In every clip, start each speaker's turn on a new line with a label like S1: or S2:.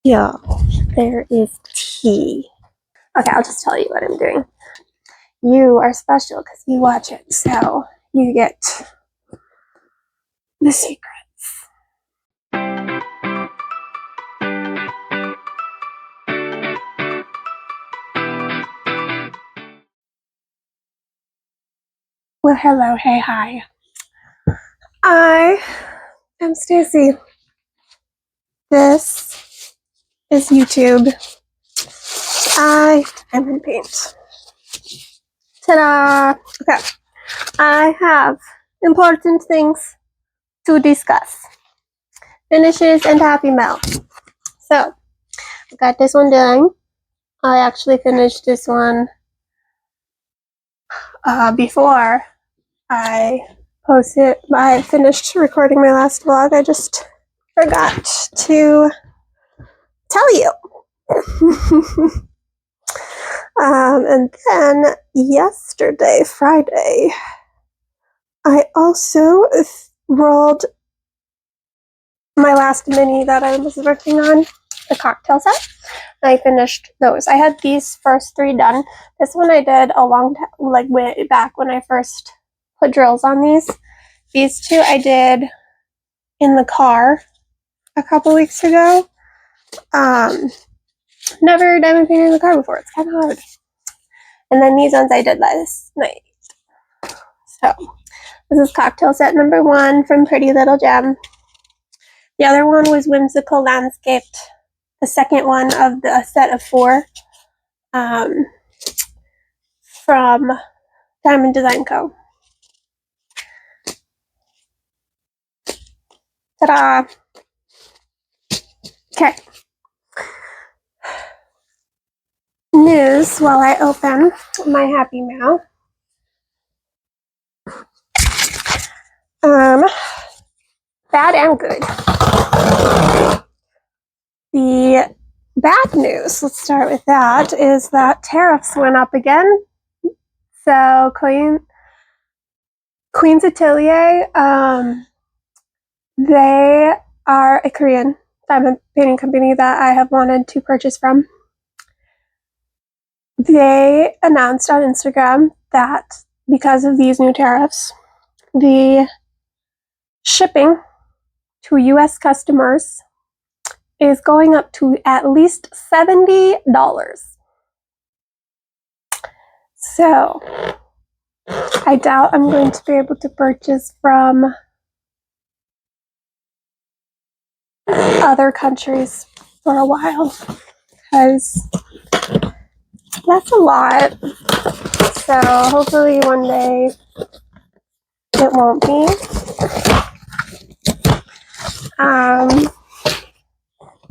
S1: Yeah, there is tea. Okay, I'll just tell you what I'm doing. You are special because you watch it, so you get the secrets. Well, hello, hey, hi. I am Stacy. This is YouTube. I am in paint. Ta-da! Okay, I have important things to discuss. Finishes and Happy Mail. So, I got this one done. I actually finished this one before I finished recording my last vlog. I just forgot to tell you. And then yesterday, Friday, I also rolled my last mini that I was working on, the cocktail set. I finished those. I had these first 3 done. This one I did a long time, like way back when I first put drills on these. These 2 I did in the car a couple weeks ago. Never diamond painted in the car before. It's kind of hard. And then these ones I did last night. So this is cocktail set number 1 from Pretty Little Gem. The other one was Whimsical Landscaped, the second one of the set of 4 from Diamond Design Co. Ta-da! Okay. News while I open my Happy Mail. Bad and good. The bad news, let's start with that, is that tariffs went up again. So Queen's Atelier, they are a Korean diamond painting company that I have wanted to purchase from. They announced on Instagram that because of these new tariffs, the shipping to US customers is going up to at least $70. So I doubt I'm going to be able to purchase from other countries for a while because that's a lot. So hopefully one day it won't be.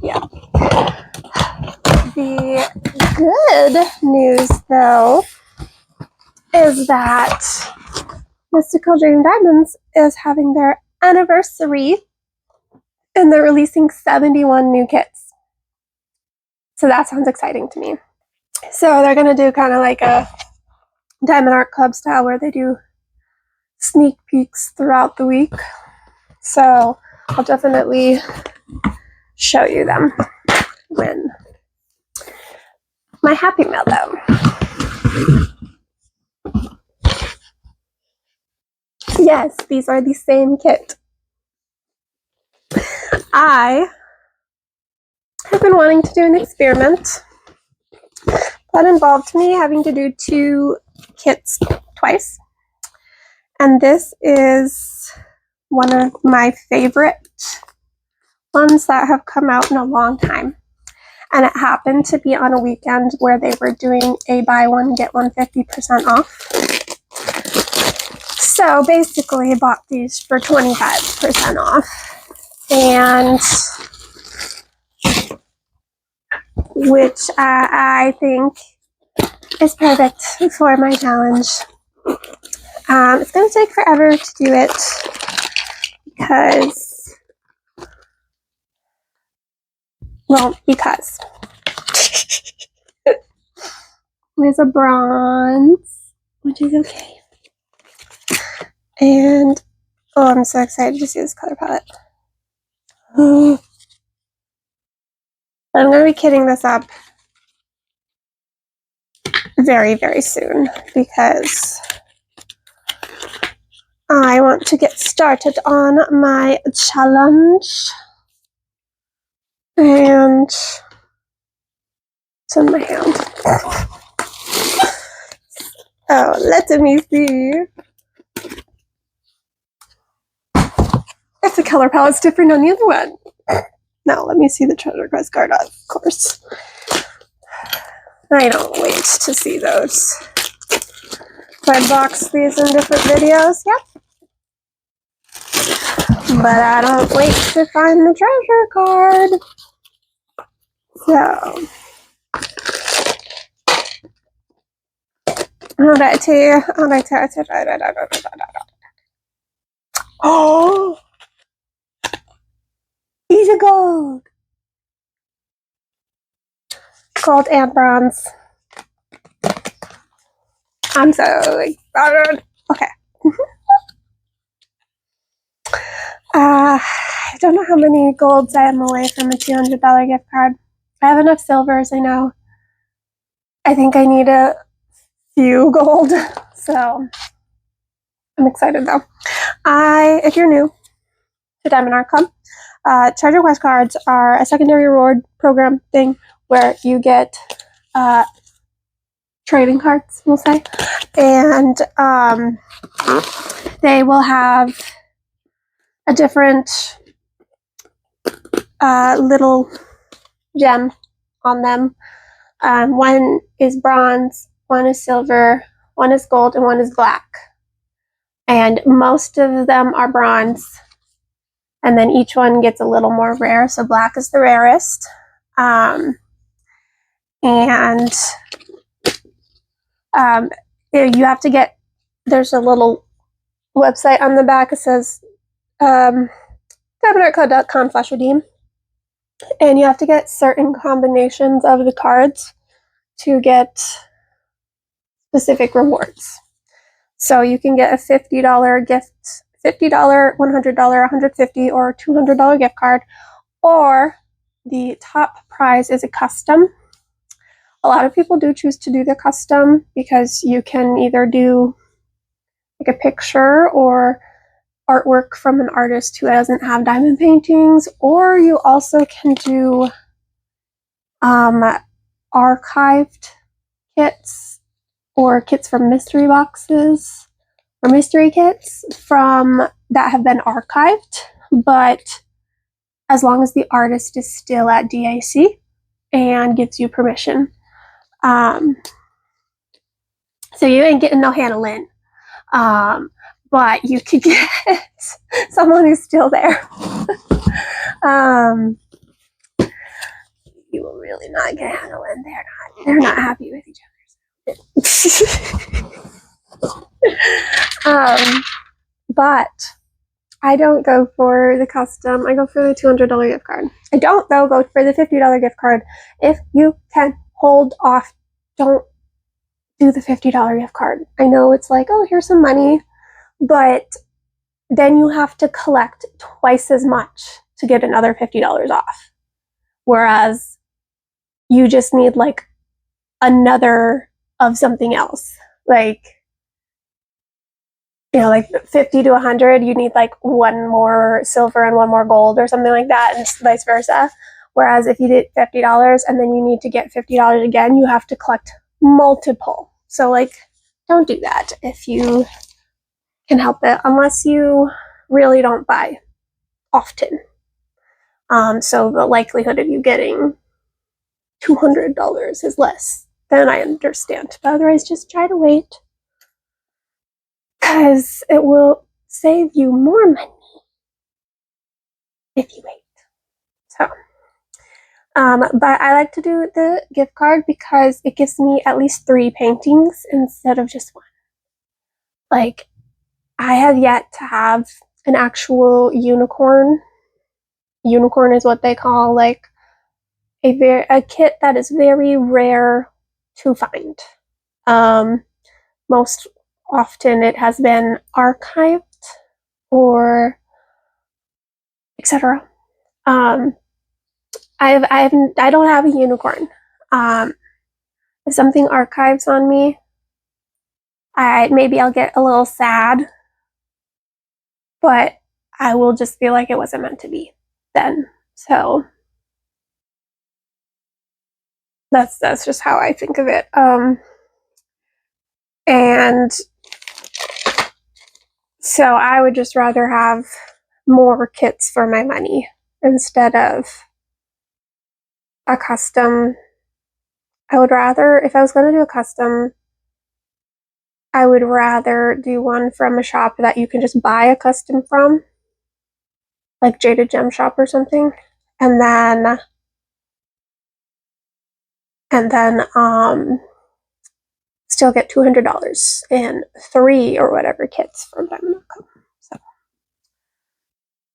S1: Yeah. The good news, though, is that Mystical Dream Diamonds is having their anniversary and they're releasing 71 new kits. So that sounds exciting to me. So they're going to do kind of like a Diamond Art Club style where they do sneak peeks throughout the week. So I'll definitely show you them when my Happy Mail, though. Yes, these are the same kit. I have been wanting to do an experiment that involved me having to do 2 kits twice. And this is one of my favorite ones that have come out in a long time. And it happened to be on a weekend where they were doing a buy one, get one 50% off. So basically I bought these for 25% off. And which I think is perfect for my challenge. It's going to take forever to do it because there's a bronze, which is okay. And, oh, I'm so excited to see this color palette. I'm going to be kitting this up very, very soon because I want to get started on my challenge. And it's in my hand. Oh, let me see. If the color palette's different on the other one. Now, let me see the treasure quest card, of course. I don't wait to see those. So I box these in different videos, yep. But I don't wait to find the treasure card. So, oh, these are gold. Gold and bronze. I'm so excited. Okay. I don't know how many golds I am away from a $200 gift card. I have enough silvers, I know. I think I need a few gold, so I'm excited though. If you're new to Diamond Art Club, treasure quest cards are a secondary reward program thing where you get trading cards, we'll say, and they will have a different little gem on them. One is bronze, one is silver, one is gold, and one is black. And most of them are bronze. And then each one gets a little more rare. So black is the rarest. You have to get, there's a little website on the back. It says diamondartclub.com/redeem. And you have to get certain combinations of the cards to get specific rewards. So you can get a $50 gift, $50, $100, $150, or $200 gift card, or the top prize is a custom. A lot of people do choose to do the custom because you can either do like a picture or artwork from an artist who doesn't have diamond paintings, or you also can do archived kits or kits from mystery boxes or mystery kits from that have been archived, but as long as the artist is still at DAC and gives you permission. So you ain't getting no Hannah Lynn, but you could get someone who's still there. You will really not get Hannah Lynn. They're not happy with each other. But I don't go for the custom. I go for the $200 gift card. I don't, though, go for the $50 gift card. If you can hold off, don't do the $50 gift card. I know it's like, oh, here's some money, but then you have to collect twice as much to get another $50 off. Whereas you just need like another of something else. Like, you know, like 50 to 100, you need like one more silver and one more gold or something like that, and vice versa. Whereas if you did $50 and then you need to get $50 again, you have to collect multiple. So like, don't do that if you can help it, unless you really don't buy often. So the likelihood of you getting $200 is less than I understand. But otherwise, just try to wait, because it will save you more money if you wait. So, but I like to do the gift card because it gives me at least 3 paintings instead of just one. Like, I have yet to have an actual unicorn. Unicorn is what they call like a kit that is very rare to find. Most often it has been archived or etc. I don't have a unicorn. If something archives on me, maybe I'll get a little sad, but I will just feel like it wasn't meant to be then. So that's just how I think of it. And so I would just rather have more kits for my money instead of a custom. I would rather, if I was going to do a custom, I would rather do one from a shop that you can just buy a custom from, like Jaded Gem Shop or something, and then still get $200 in 3 or whatever kits from Diamond.com. So,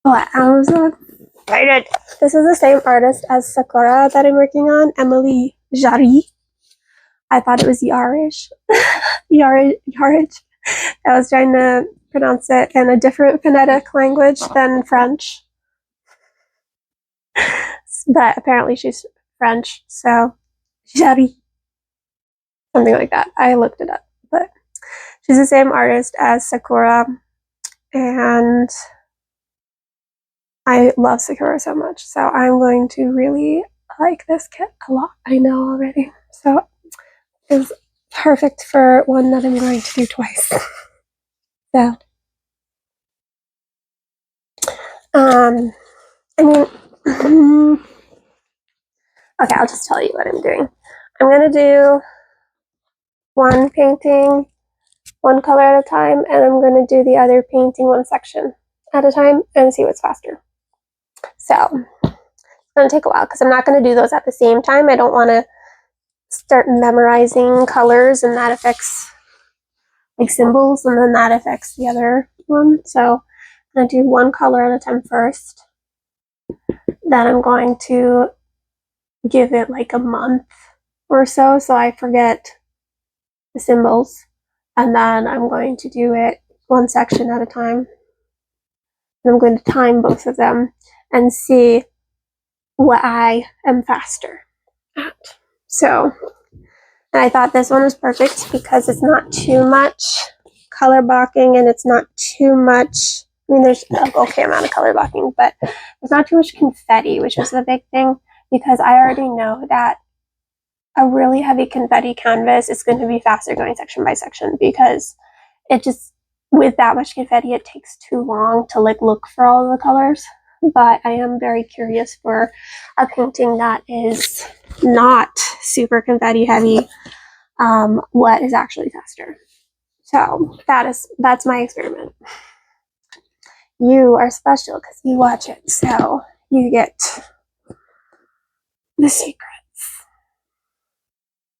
S1: but I was excited. This is the same artist as Sakura that I'm working on, Emily Jari. I thought it was Yarish. Yarich. I was trying to pronounce it in a different phonetic language than French. But apparently she's French, so Jari. Something like that. I looked it up. But she's the same artist as Sakura, and I love Sakura so much. So I'm going to really like this kit a lot. I know already. So it's perfect for one that I'm going to do twice. So, I mean, okay, I'll just tell you what I'm doing. I'm going to do one painting, one color at a time, and I'm going to do the other painting one section at a time and see what's faster. So, it's going to take a while because I'm not going to do those at the same time. I don't want to start memorizing colors and that affects like symbols, and then that affects the other one. So I'm going to do one color at a time first. Then I'm going to give it like a month or so I forget the symbols. And then I'm going to do it one section at a time. And I'm going to time both of them and see what I am faster at. So, and I thought this one was perfect because it's not too much color blocking and it's not too much, I mean, there's an okay amount of color blocking, but there's not too much confetti, which was the big thing, because I already know that a really heavy confetti canvas is going to be faster going section by section, because it just, with that much confetti, it takes too long to like look for all the colors. But I am very curious for a painting that is not super confetti heavy, what is actually faster. So that's my experiment. You are special because you watch it, so you get the secrets.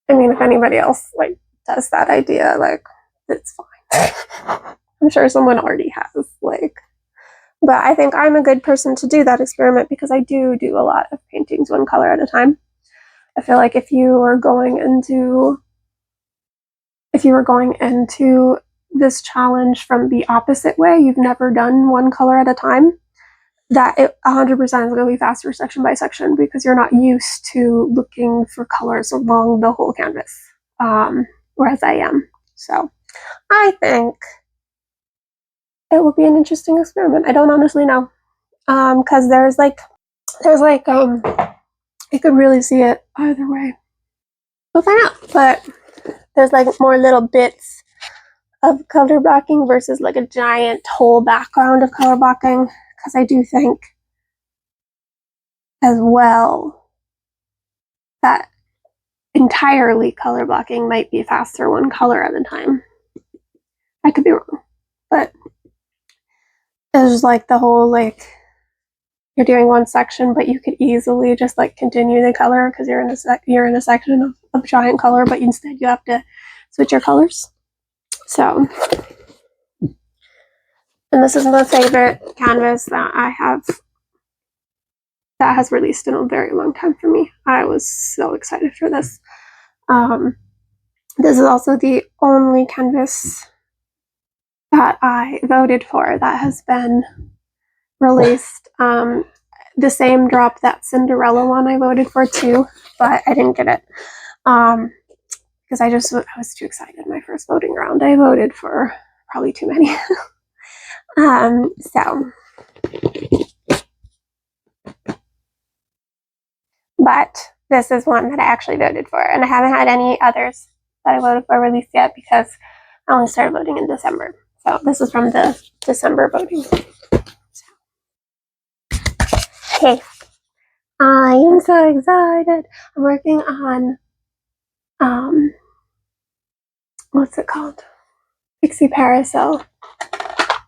S1: I mean, if anybody else like does that idea, like, it's fine. I'm sure someone already has, like, but I think I'm a good person to do that experiment because I do a lot of paintings one color at a time. I feel like if you were going into this challenge from the opposite way, you've never done one color at a time, that it 100% is going to be faster section by section because you're not used to looking for colors along the whole canvas, whereas I am. So I think it will be an interesting experiment. I don't honestly know, because there's like you could really see it either way. We'll find out, but there's like more little bits of color blocking versus like a giant whole background of color blocking, because I do think as well that entirely color blocking might be faster one color at a time. I could be wrong, but there's like the whole like you're doing one section, but you could easily just like continue the color because you're in a section of giant color, but instead you have to switch your colors. So, and this is my favorite canvas that I have that has released in a very long time for me. I was so excited for this. This is also the only canvas that I voted for that has been released. the same drop that Cinderella one I voted for too, but I didn't get it. Because I was too excited my first voting round. I voted for probably too many. But this is one that I actually voted for, and I haven't had any others that I voted for released yet because I only started voting in December. So this is from the December voting. Hey, I am so excited. I'm working on what's it called? Pixie Parasol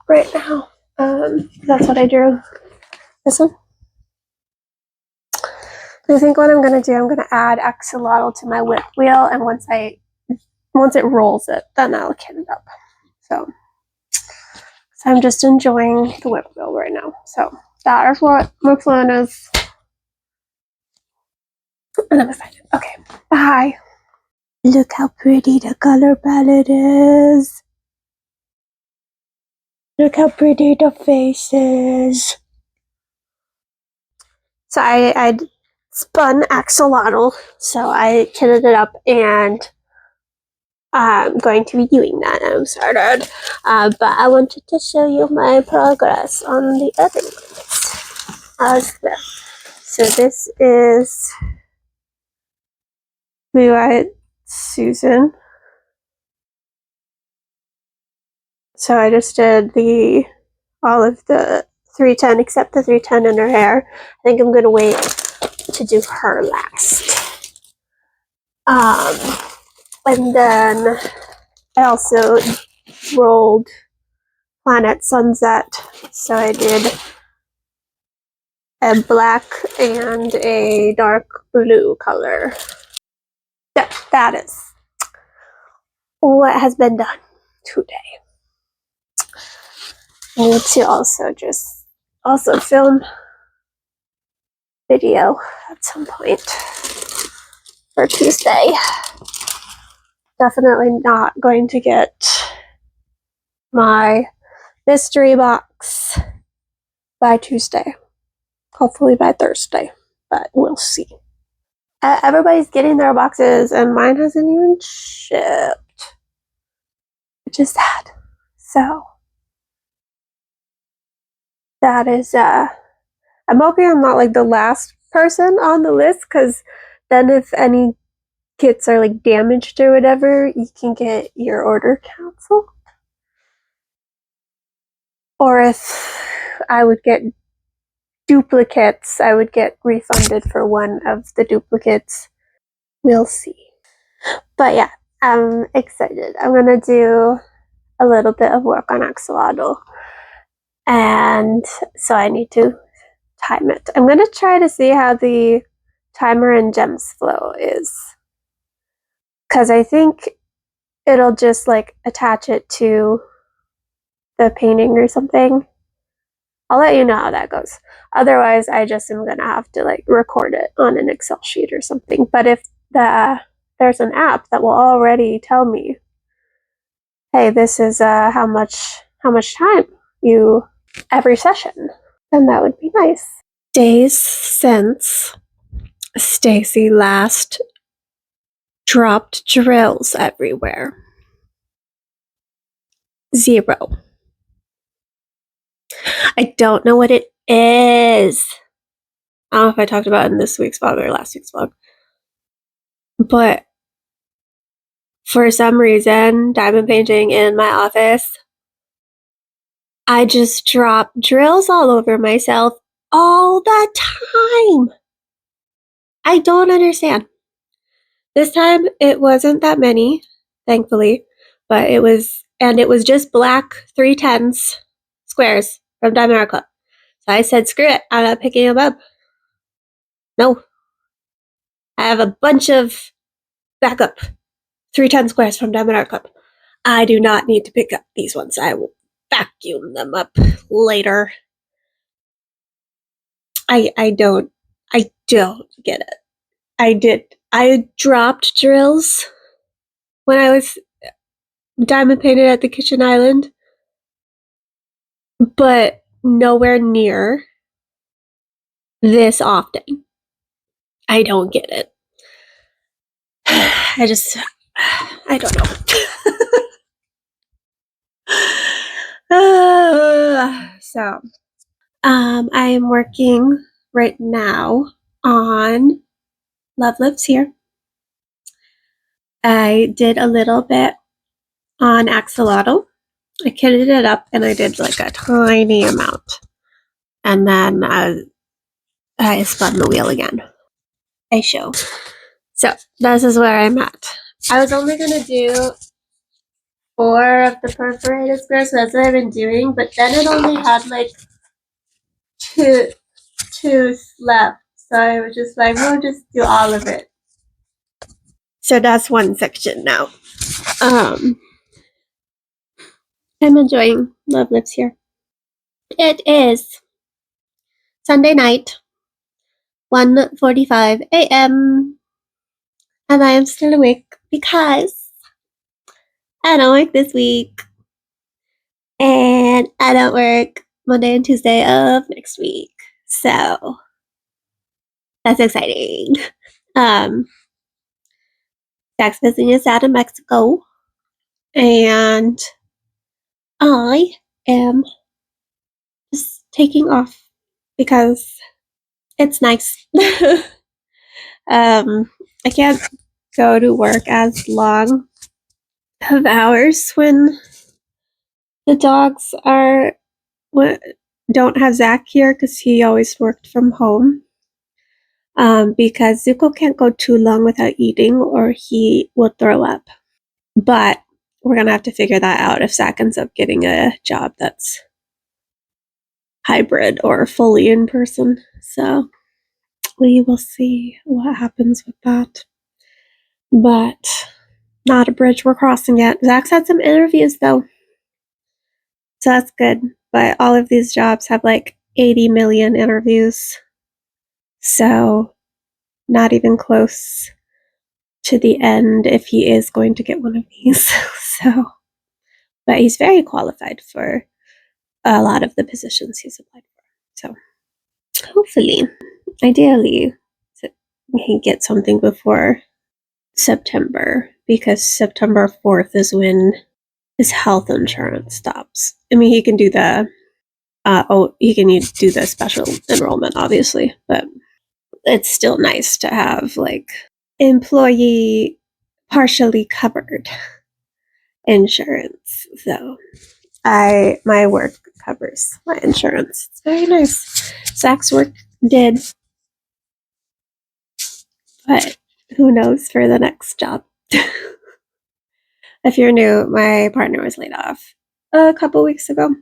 S1: right now. That's what I drew. This one. I think what I'm gonna do, I'm gonna add axolotl to my whip wheel, and once it rolls it, then I'll kit it up. So I'm just enjoying the whip wheel right now. So that is what my plan is. And I'm excited. Okay, bye. Look how pretty the color palette is. Look how pretty the face is. So I spun axolotl, so I kitted it up, and I'm going to be doing that. I'm started, but I wanted to show you my progress on the other ones. How's this? So this is Blue-Eyed Susan. So I just did all of the 310 except the 310 in her hair. I think I'm gonna wait to do her last. And then I also rolled Planet Sunset. So I did a black and a dark blue color. That is what has been done today. I need to also film video at some point for Tuesday. Definitely not going to get my mystery box by Tuesday. Hopefully by Thursday, but we'll see. Everybody's getting their boxes and mine hasn't even shipped, which is sad. So that is I'm hoping I'm not like the last person on the list, because then if any kits are like damaged or whatever, you can get your order canceled. Or if I would get duplicates, I would get refunded for one of the duplicates. We'll see. But yeah, I'm excited. I'm gonna do a little bit of work on axolotl, and so I need to time it. I'm gonna try to see how the timer and gems flow is, because I think it'll just like attach it to the painting or something. I'll let you know how that goes. Otherwise, I just am gonna have to like record it on an Excel sheet or something. But if there's an app that will already tell me, hey, this is how much time you every session, then that would be nice. Days since Stacy last dropped drills everywhere. 0. I don't know what it is. I don't know if I talked about it in this week's vlog or last week's vlog. But for some reason, diamond painting in my office, I just drop drills all over myself all the time. I don't understand. This time, it wasn't that many, thankfully, but it was just black 310s squares from Diamond Art Club. So I said, screw it, I'm not picking them up. No. I have a bunch of backup 310 squares from Diamond Art Club. I do not need to pick up these ones. I will vacuum them up later. I don't get it. I dropped drills when I was diamond painted at the kitchen island, but nowhere near this often. I don't get it. I don't know. So, I am working right now on Love Lives Here. I did a little bit on Axolotl. I kitted it up and I did like a tiny amount. And then I spun the wheel again. I show. So this is where I'm at. I was only going to do 4 of the perforated squares, so that's what I've been doing. But then it only had like two left. So I was just like, we'll just do all of it. So that's one section now. I'm enjoying Love Lives Here. It is Sunday night, 1:45 a.m. and I am still awake because I don't work this week. And I don't work Monday and Tuesday of next week. So that's exciting. Zach's visiting us out in Mexico. And I am just taking off because it's nice. I can't go to work as long of hours when the dogs don't have Zach here because he always worked from home. Because Zuko can't go too long without eating or he will throw up. But we're going to have to figure that out if Zach ends up getting a job that's hybrid or fully in person. So we will see what happens with that. But not a bridge we're crossing yet. Zach's had some interviews though. So that's good. But all of these jobs have like 80 million interviews. So not even close to the end if he is going to get one of these. But he's very qualified for a lot of the positions he's applied for. So hopefully, ideally, he gets something before September, because September 4th is when his health insurance stops. I mean, he can do the do the special enrollment, obviously, but it's still nice to have like employee partially covered insurance. So my work covers my insurance. It's very nice. Zach's work did, but who knows for the next job. If you're new, my partner was laid off a couple weeks ago.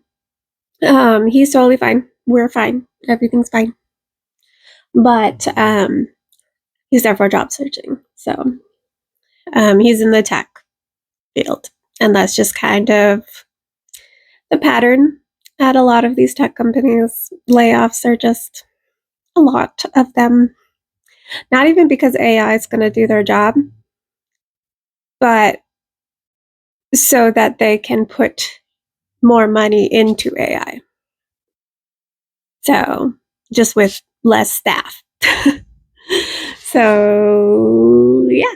S1: He's totally fine. We're fine. Everything's fine. But he's there for job searching. So he's in the tech field. And that's just kind of the pattern at a lot of these tech companies. Layoffs are just a lot of them. Not even because AI is going to do their job, but so that they can put more money into AI. So just with less staff. So yeah,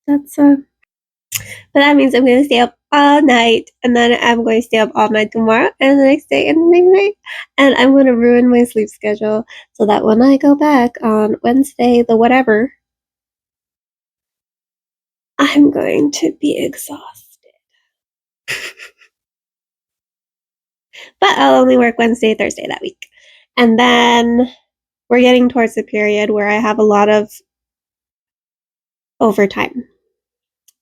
S1: that's but that means I'm going to stay up all night, and then I'm going to stay up all night tomorrow and the next day and the next night, and I'm going to ruin my sleep schedule so that when I go back on Wednesday, the whatever, I'm going to be exhausted. But I'll only work Wednesday, Thursday that week. And then we're getting towards the period where I have a lot of overtime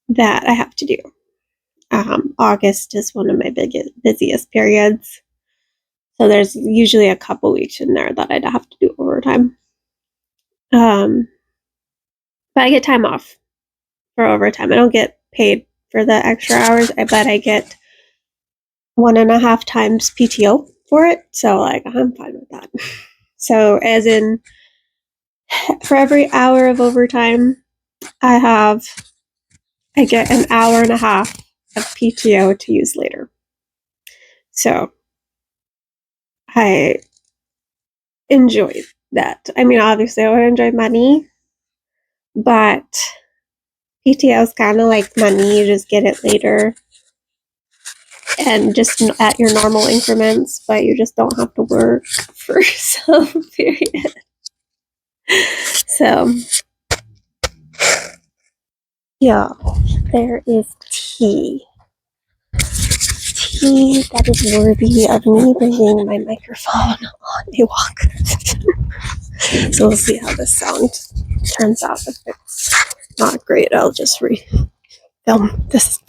S1: that I have to do. August is one of my busiest periods. So there's usually a couple weeks in there that I'd have to do overtime. But I get time off for overtime. I don't get paid for the extra hours, but I get 1.5 times PTO for it. So like I'm fine with that. So as in for every hour of overtime I get 1.5 hours of PTO to use later. So I enjoy that. I mean, obviously I would enjoy money, but PTO is kind of like money. You just get it later and just at your normal increments, but you just don't have to work for some period. So, yeah, there is tea. Tea that is worthy of me bringing my microphone on a walk. So we'll see how this sound turns out. If it's not great, I'll just re-film this.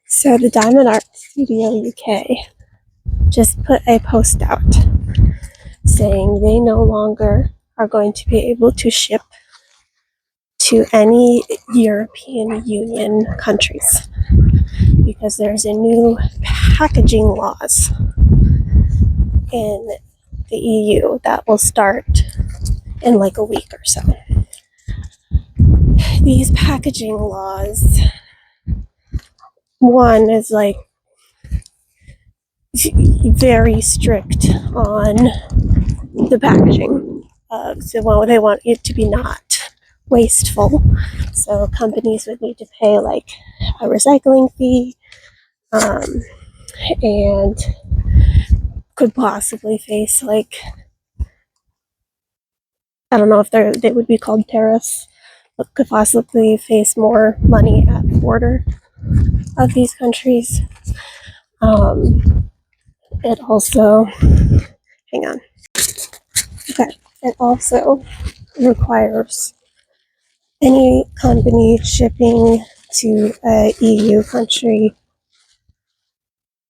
S1: So the Diamond Art Studio UK just put a post out saying they no longer are going to be able to ship to any European Union countries because there's a new packaging laws in the EU that will start in like a week or so. These packaging laws, one is like very strict on the packaging. So they want it to be not wasteful. So companies would need to pay like a recycling fee, and could possibly face like, I don't know if they would be called tariffs, but could possibly face more money at the border of these countries. It also, hang on. Okay, it also requires any company shipping to a EU country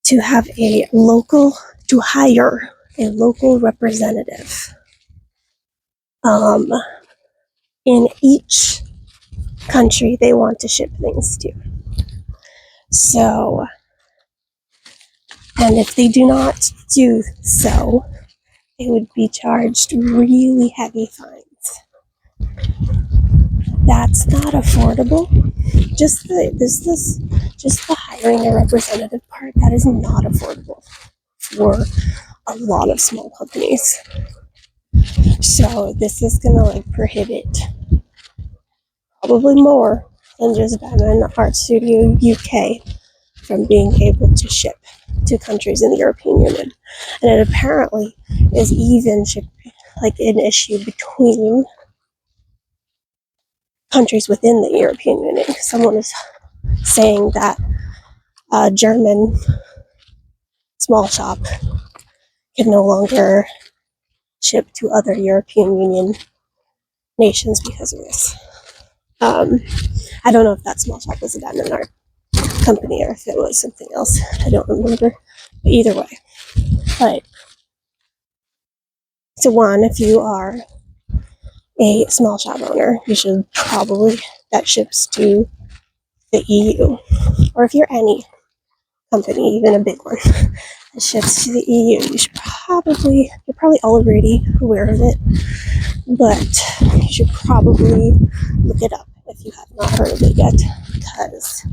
S1: to have to hire a local representative in each country they want to ship things to. So, and if they do not do so, they would be charged really heavy fines. That's not affordable. Just the hiring a representative part, that is not affordable for a lot of small companies. So this is gonna like prohibit probably more than just Diamond Art Studio UK from being able to ship to countries in the European Union. And it apparently is even like an issue between countries within the European Union. Someone is saying that a German small shop can no longer ship to other European Union nations because of this. I don't know if that small shop was a Diamond Art company or if it was something else. I don't remember. But either way, like, so one, if you are a small shop owner, you should probably, that ships to the EU. Or if you're any company, even a big one, that ships to the EU, you're probably already aware of it, but you should probably look it up if you have not heard of it yet, because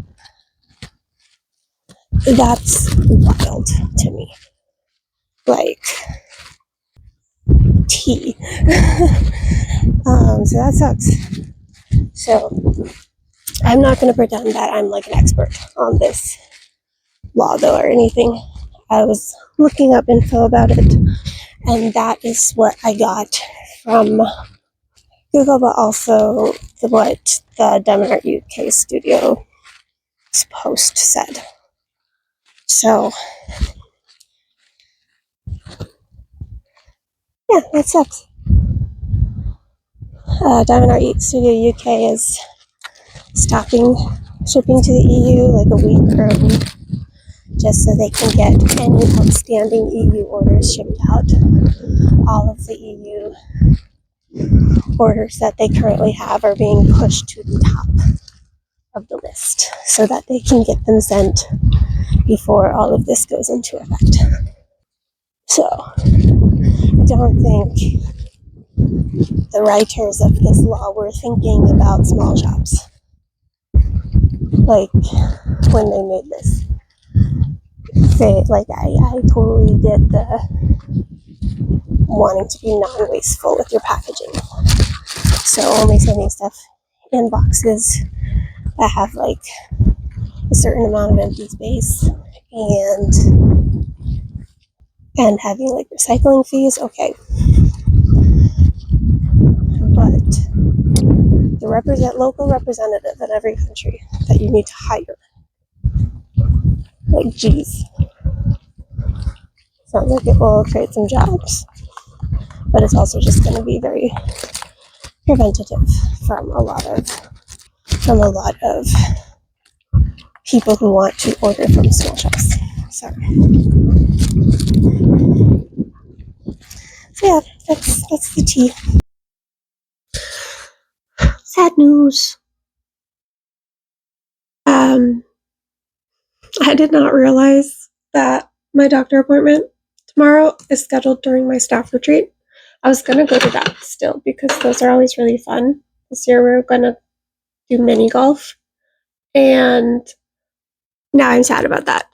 S1: that's wild to me. Like, tea. So that sucks. So I'm not going to pretend that I'm like an expert on this law though or anything. I was looking up info about it, and that is what I got from Google, but also what the Diamond Art UK Studio post said. So yeah, that sucks. Diamond Art Studio UK is stopping shipping to the EU like a week early, just so they can get any outstanding EU orders shipped out. All of the EU orders that they currently have are being pushed to the top of the list so that they can get them sent before all of this goes into effect. So, I don't think the writers of this law were thinking about small shops, like, when they made this. I totally get the wanting to be non-wasteful with your packaging. So only sending stuff in boxes that have like a certain amount of empty space and having like recycling fees, okay. But the local representative in every country that you need to hire, like, geez, sounds like it will create some jobs, but it's also just going to be very preventative from a lot of people who want to order from small shops. So yeah, that's the tea. Sad news. I did not realize that my doctor appointment tomorrow is scheduled during my staff retreat. I was gonna go to that still because those are always really fun. This year we're gonna do mini golf, and now I'm sad about that.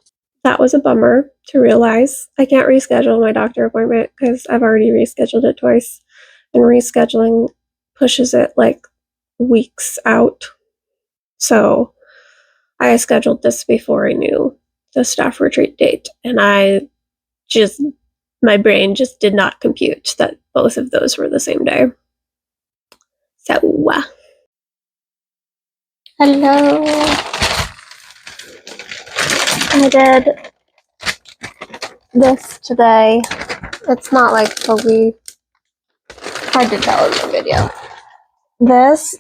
S1: That was a bummer to realize. I can't reschedule my doctor appointment because I've already rescheduled it twice, and rescheduling pushes it like weeks out. So I scheduled this before I knew the staff retreat date, and my brain just did not compute that both of those were the same day. So, hello. I did this today. It's not like fully hard to tell in the video. This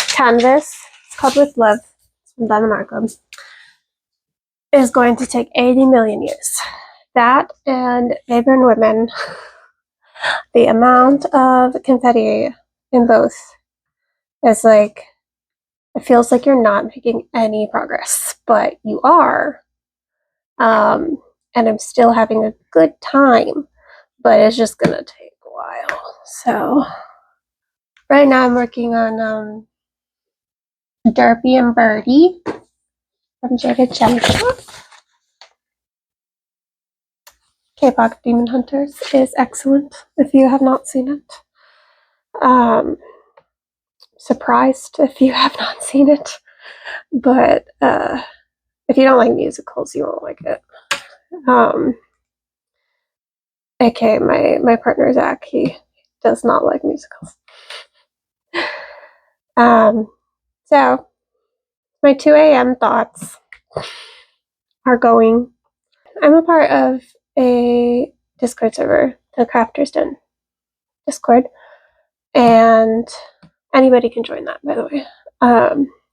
S1: canvas, it's called With Love, it's from Denmark, is going to take 80 million years. That and Labor and Women, the amount of confetti in both is like, it feels like you're not making any progress, but you are. And I'm still having a good time, but it's just gonna take a while. So right now I'm working on Derpy and Birdie from Jada Gemshop. K-pop Demon Hunters is excellent if you have not seen it. Surprised if you have not seen it, but if you don't like musicals, you won't like it. Okay, my partner Zach, he does not like musicals. So my 2 a.m. thoughts are going. I'm a part of a Discord server, the Crafters Den Discord, and anybody can join that, by the way.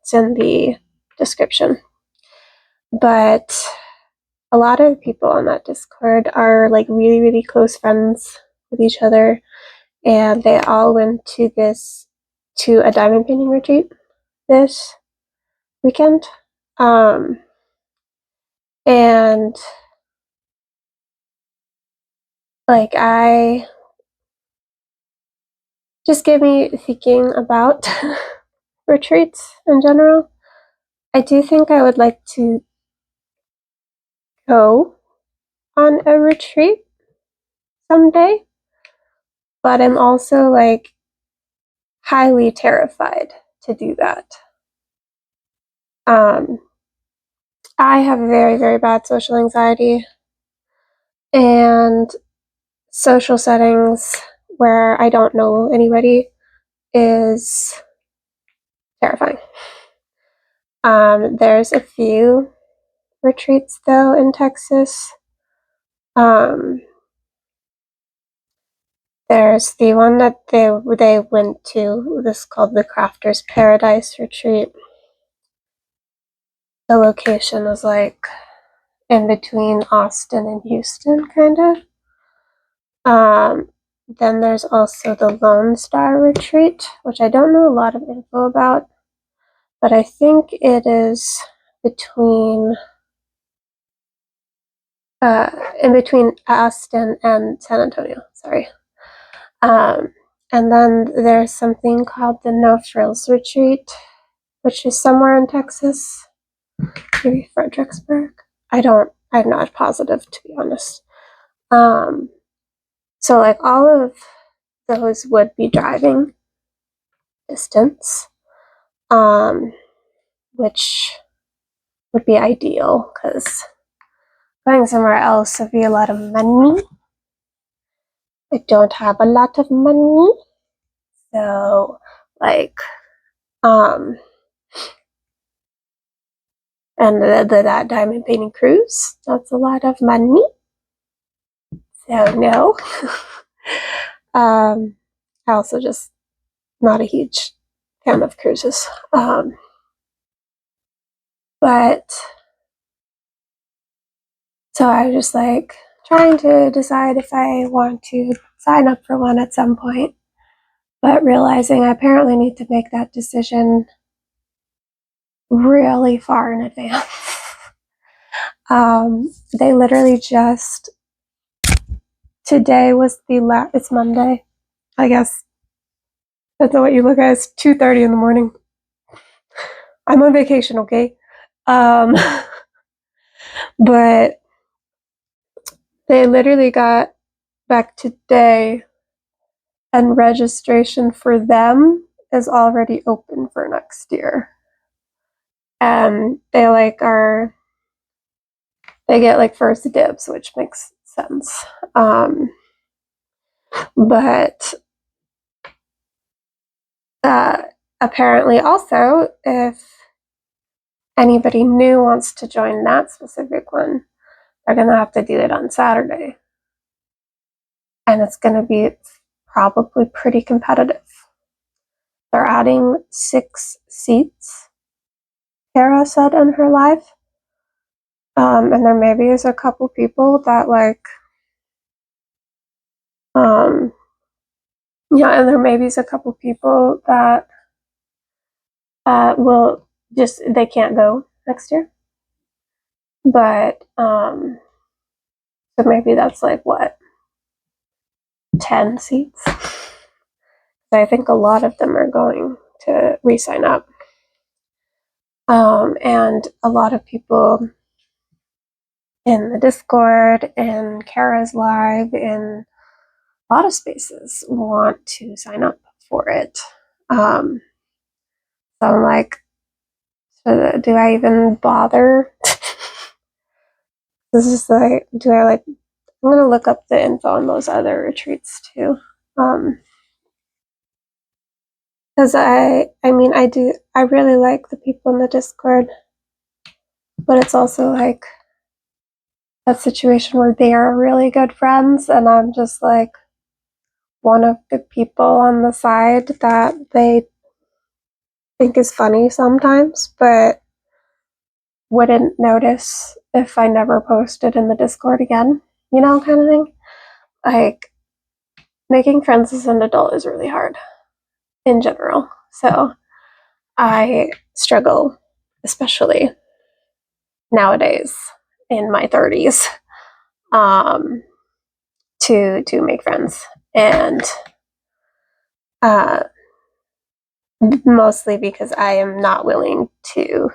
S1: It's in the description. But a lot of people on that Discord are like really, really close friends with each other, and they all went to a diamond painting retreat this weekend. And like, I just gave me thinking about retreats in general. I do think I would like to go on a retreat someday, but I'm also like highly terrified to do that. I have very, very bad social anxiety, and social settings where I don't know anybody is terrifying. There's a few retreats though in Texas. There's the one that they went to. This is called the Crafters Paradise Retreat. The location is like in between Austin and Houston, kind of. Then there's also the Lone Star Retreat, which I don't know a lot of info about, but I think it is between in between Austin and San Antonio. Sorry. And then there's something called the No Frills Retreat, which is somewhere in Texas, maybe Fredericksburg. I'm not positive, to be honest. So like all of those would be driving distance, which would be ideal because going somewhere else would be a lot of money. I don't have a lot of money, so like, and that diamond painting cruise, that's a lot of money. So no. I also just not a huge fan of cruises. But so I was just like trying to decide if I want to sign up for one at some point, but realizing I apparently need to make that decision really far in advance. They literally just, today was it's Monday, I guess. That's not what you look at. It's 2:30 in the morning. I'm on vacation, okay? But they literally got back today, and registration for them is already open for next year. And they get like first dibs, which makes sense. But apparently also, if anybody new wants to join that specific one, they're gonna have to do it on Saturday. And it's gonna be probably pretty competitive. They're adding 6 seats, Kara said in her live. And there maybe is a couple people that like, yeah, and there maybe is a couple people that will just, they can't go next year. But so maybe that's like what, 10 seats. So I think a lot of them are going to re-sign up. And a lot of people in the Discord, in Kara's live, in a lot of spaces want to sign up for it. So I'm like, do I even bother? This is like, I'm gonna look up the info on those other retreats too. Because I really like the people in the Discord, but it's also like that situation where they are really good friends, and I'm just like one of the people on the side that they think is funny sometimes, but wouldn't notice if I never posted in the Discord again, kind of thing. Like, making friends as an adult is really hard in general. So I struggle, especially nowadays in my 30s, to make friends. And mostly because I am not willing to.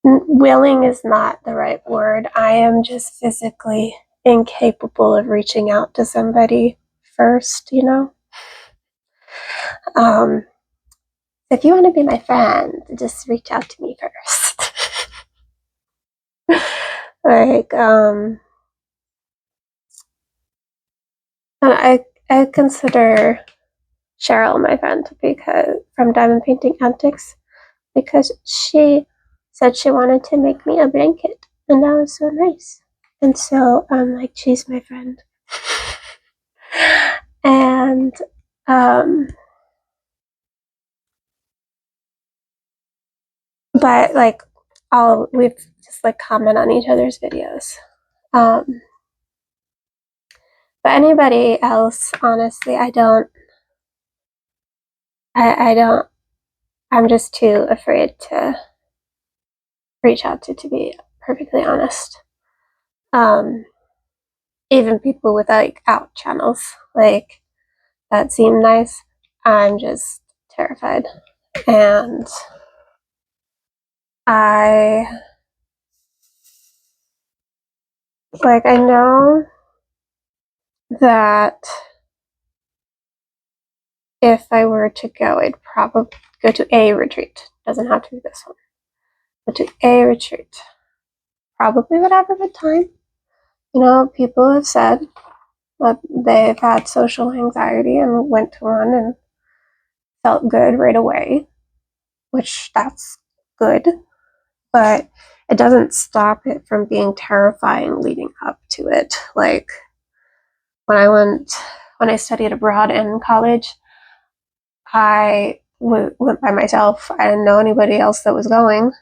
S1: Willing is not the right word. I am just physically incapable of reaching out to somebody first, if you want to be my friend, just reach out to me first. Like, I consider Cheryl my friend because from Diamond Painting Antics, because she said she wanted to make me a blanket, and that was so nice. And so I'm like, she's my friend. And but like we've just like comment on each other's videos. But anybody else, honestly, I don't, I'm just too afraid to reach out to be perfectly honest. Even people with like out channels, like, that seem nice, I'm just terrified. And I know that if I were to go, I'd probably go to a retreat. Doesn't have to be this one. But to a retreat. Probably would have a good time. You know, people have said that they've had social anxiety and went to one and felt good right away, which that's good. But it doesn't stop it from being terrifying leading up to it. Like when I studied abroad in college, I went by myself. I didn't know anybody else that was going,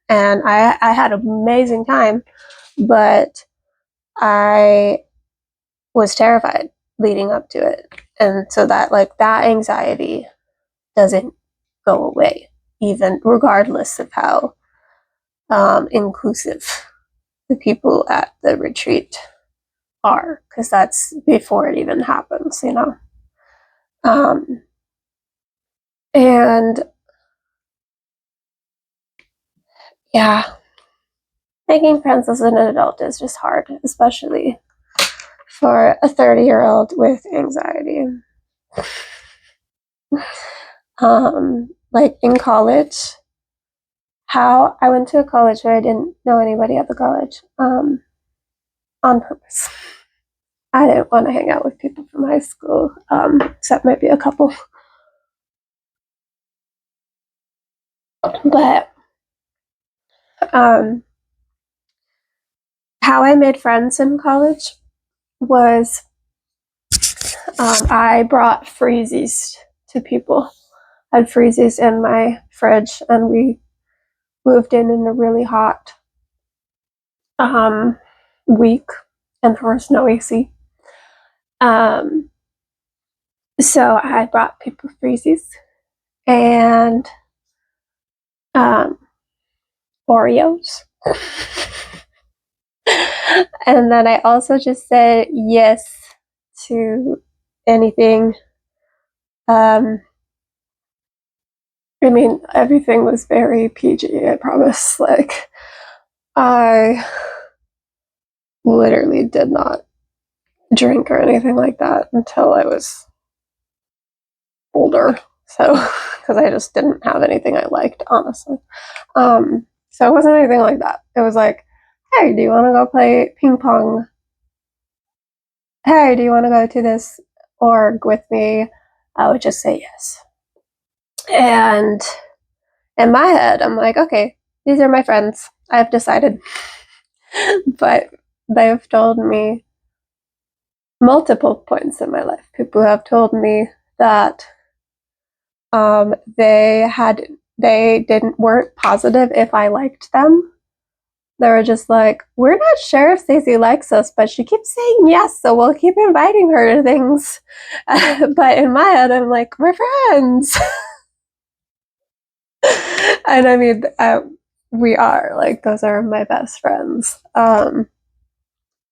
S1: and I had an amazing time, but I was terrified leading up to it. And so that that anxiety doesn't go away, even regardless of how inclusive the people at the retreat are, because that's before it even happens, you know. And yeah, making friends as an adult is just hard, especially for a 30-year-old with anxiety. Like in college, how I went to a college where I didn't know anybody at the college, on purpose. I didn't want to hang out with people from high school, except maybe a couple. But how I made friends in college was I brought freezies to people. I had freezies in my fridge, and we moved in a really hot week, and there was no AC. So I brought people freezies and Oreos. And then I also just said yes to anything. I mean, everything was very PG, I promise. Like, I literally did not drink or anything like that until I was older. So, because I just didn't have anything I liked, honestly. So it wasn't anything like that. It was like, hey, do you want to go play ping pong? Hey, do you want to go to this org with me? I would just say yes. And in my head, I'm like, okay, these are my friends. I've decided. But they've told me multiple points in my life. People have told me that they weren't positive if I liked them. They were just like, we're not sure if Stacey likes us, but she keeps saying yes, so we'll keep inviting her to things. But in my head, I'm like, we're friends. And I mean, we are. Like, those are my best friends.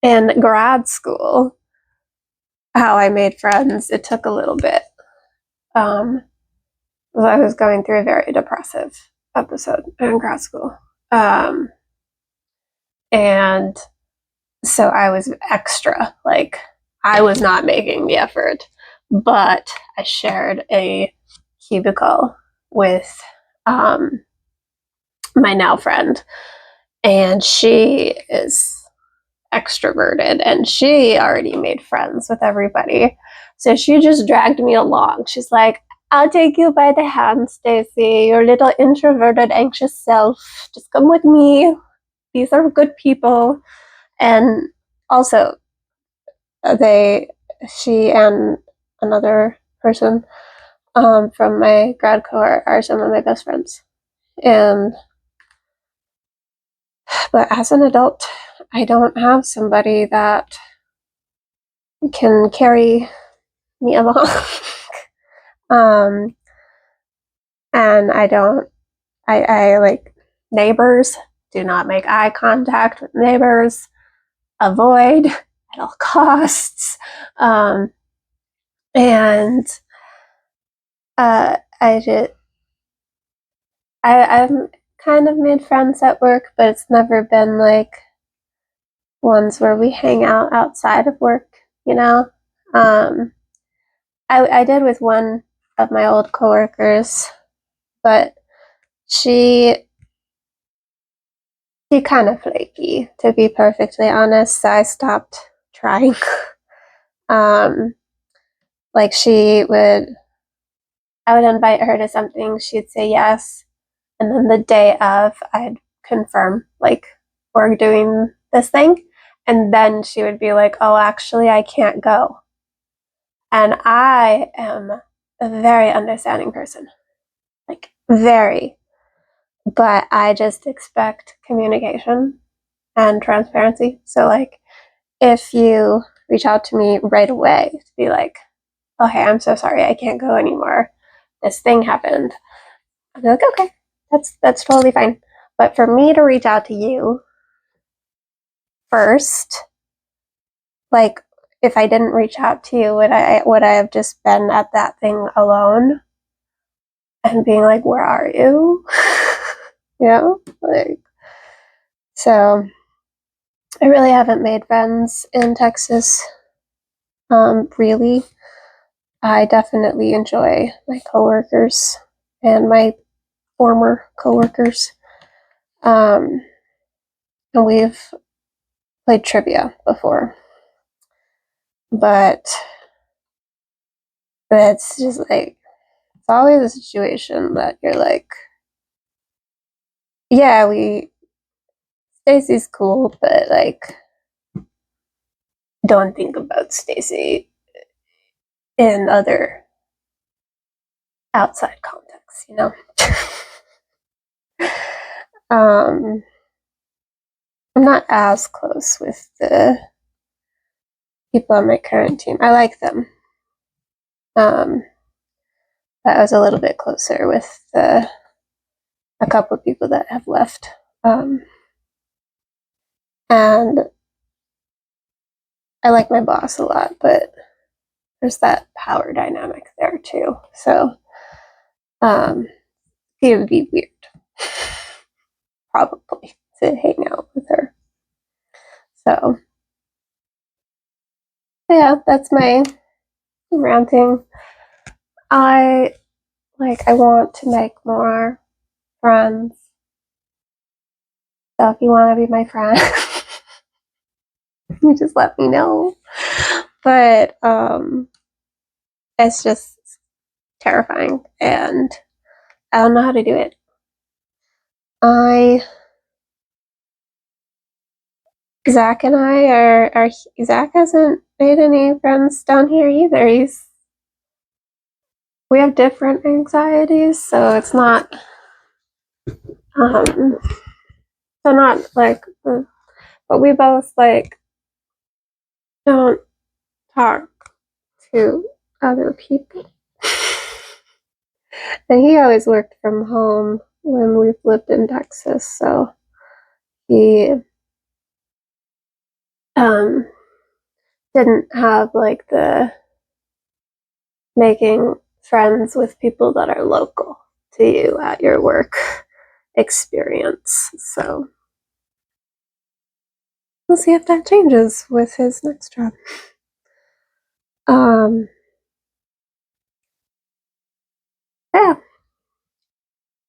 S1: In grad school, how I made friends, it took a little bit. I was going through a very depressive episode in grad school. And so I was extra, like, I was not making the effort, but I shared a cubicle with my now friend, and she is extroverted and she already made friends with everybody. So she just dragged me along. She's like, I'll take you by the hand, Stacy, your little introverted, anxious self. Just come with me. These are good people. And also, she and another person from my grad cohort are some of my best friends. But as an adult, I don't have somebody that can carry me along. And I like neighbors. Do not make eye contact with neighbors. Avoid at all costs. And I'm kind of made friends at work, but it's never been like ones where we hang out outside of work, you know? I did with one of my old coworkers, but she kind of flaky, to be perfectly honest, so I stopped trying. Like I would invite her to something, she'd say yes, and then the day of, I'd confirm, like, we're doing this thing, and then she would be like, oh, actually, I can't go. And I am a very understanding person, like, very, but I just expect communication and transparency. So, like, if you reach out to me right away to be like, oh, hey, I'm so sorry, I can't go anymore, this thing happened, I'd be like, okay, that's totally fine. But for me to reach out to you first, like, if I didn't reach out to you, would I have just been at that thing alone and being like, where are you? You know, like, so I really haven't made friends in Texas. Really, I definitely enjoy my coworkers and my former coworkers. And we've played trivia before, but it's just like, it's always a situation that you're like, yeah, Stacy's cool, but like, don't think about Stacy in other outside contexts, you know? I'm not as close with the people on my current team. I like them. But I was a little bit closer with a couple of people that have left. And I like my boss a lot, but there's that power dynamic there too. So it would be weird, probably, to hang out with her. So yeah, that's my ranting. I want to make more friends. So if you want to be my friend, you just let me know. But it's just terrifying, and I don't know how to do it. Zach and I are Zach hasn't made any friends down here either. We have different anxieties, so it's not so not like, but we both like don't talk to other people. And he always worked from home when we've lived in Texas, so he didn't have like the making friends with people that are local to you at your work experience. So we'll see if that changes with his next job. Yeah.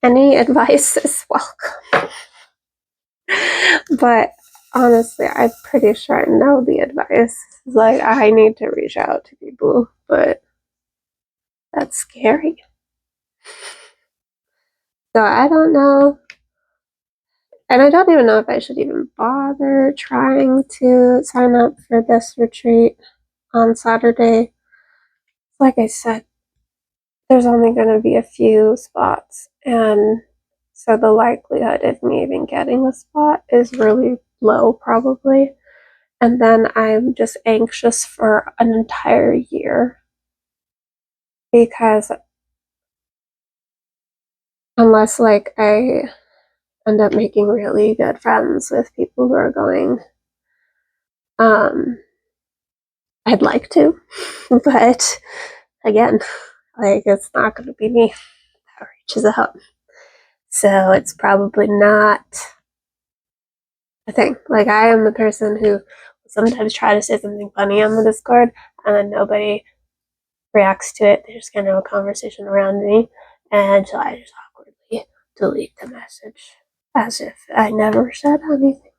S1: Any advice is welcome. But honestly, I'm pretty sure I know the advice. Like, I need to reach out to people, but that's scary. So I don't know. And I don't even know if I should even bother trying to sign up for this retreat on Saturday. Like I said, there's only going to be a few spots, and so the likelihood of me even getting a spot is really low, probably. And then I'm just anxious for an entire year, because unless like I end up making really good friends with people who are going, I'd like to, but again, like, it's not going to be me that reaches out. So it's probably not a thing. Like, I am the person who sometimes try to say something funny on the Discord and then nobody reacts to it. They just kind of have a conversation around me, and so I just awkwardly delete the message as if I never said anything.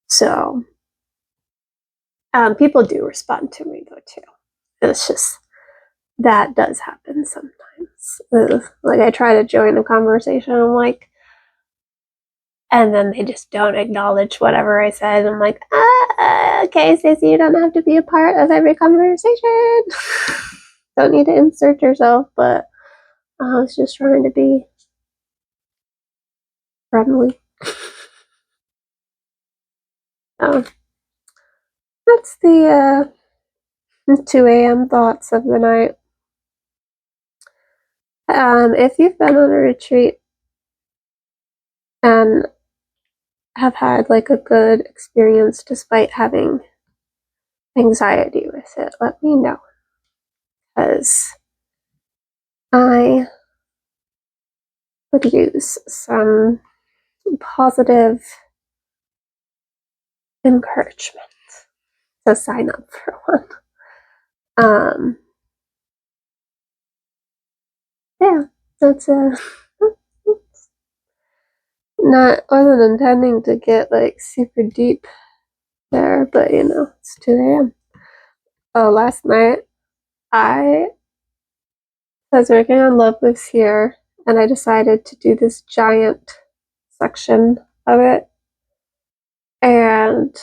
S1: So, people do respond to me though too. It's just that does happen sometimes. Like, I try to join a conversation, I'm like, and then they just don't acknowledge whatever I said. I'm like, okay, Stacey, you don't have to be a part of every conversation. Don't need to insert yourself, but I was just trying to be friendly. Oh, that's the 2 a.m. thoughts of the night. If you've been on a retreat and have had like a good experience despite having anxiety with it, let me know, because I would use some positive encouragement to sign up for one. Yeah, that's not wasn't intending to get like super deep there, but it's 2 a.m. Oh, last night I was working on Love Lives Here, and I decided to do this giant section of it, and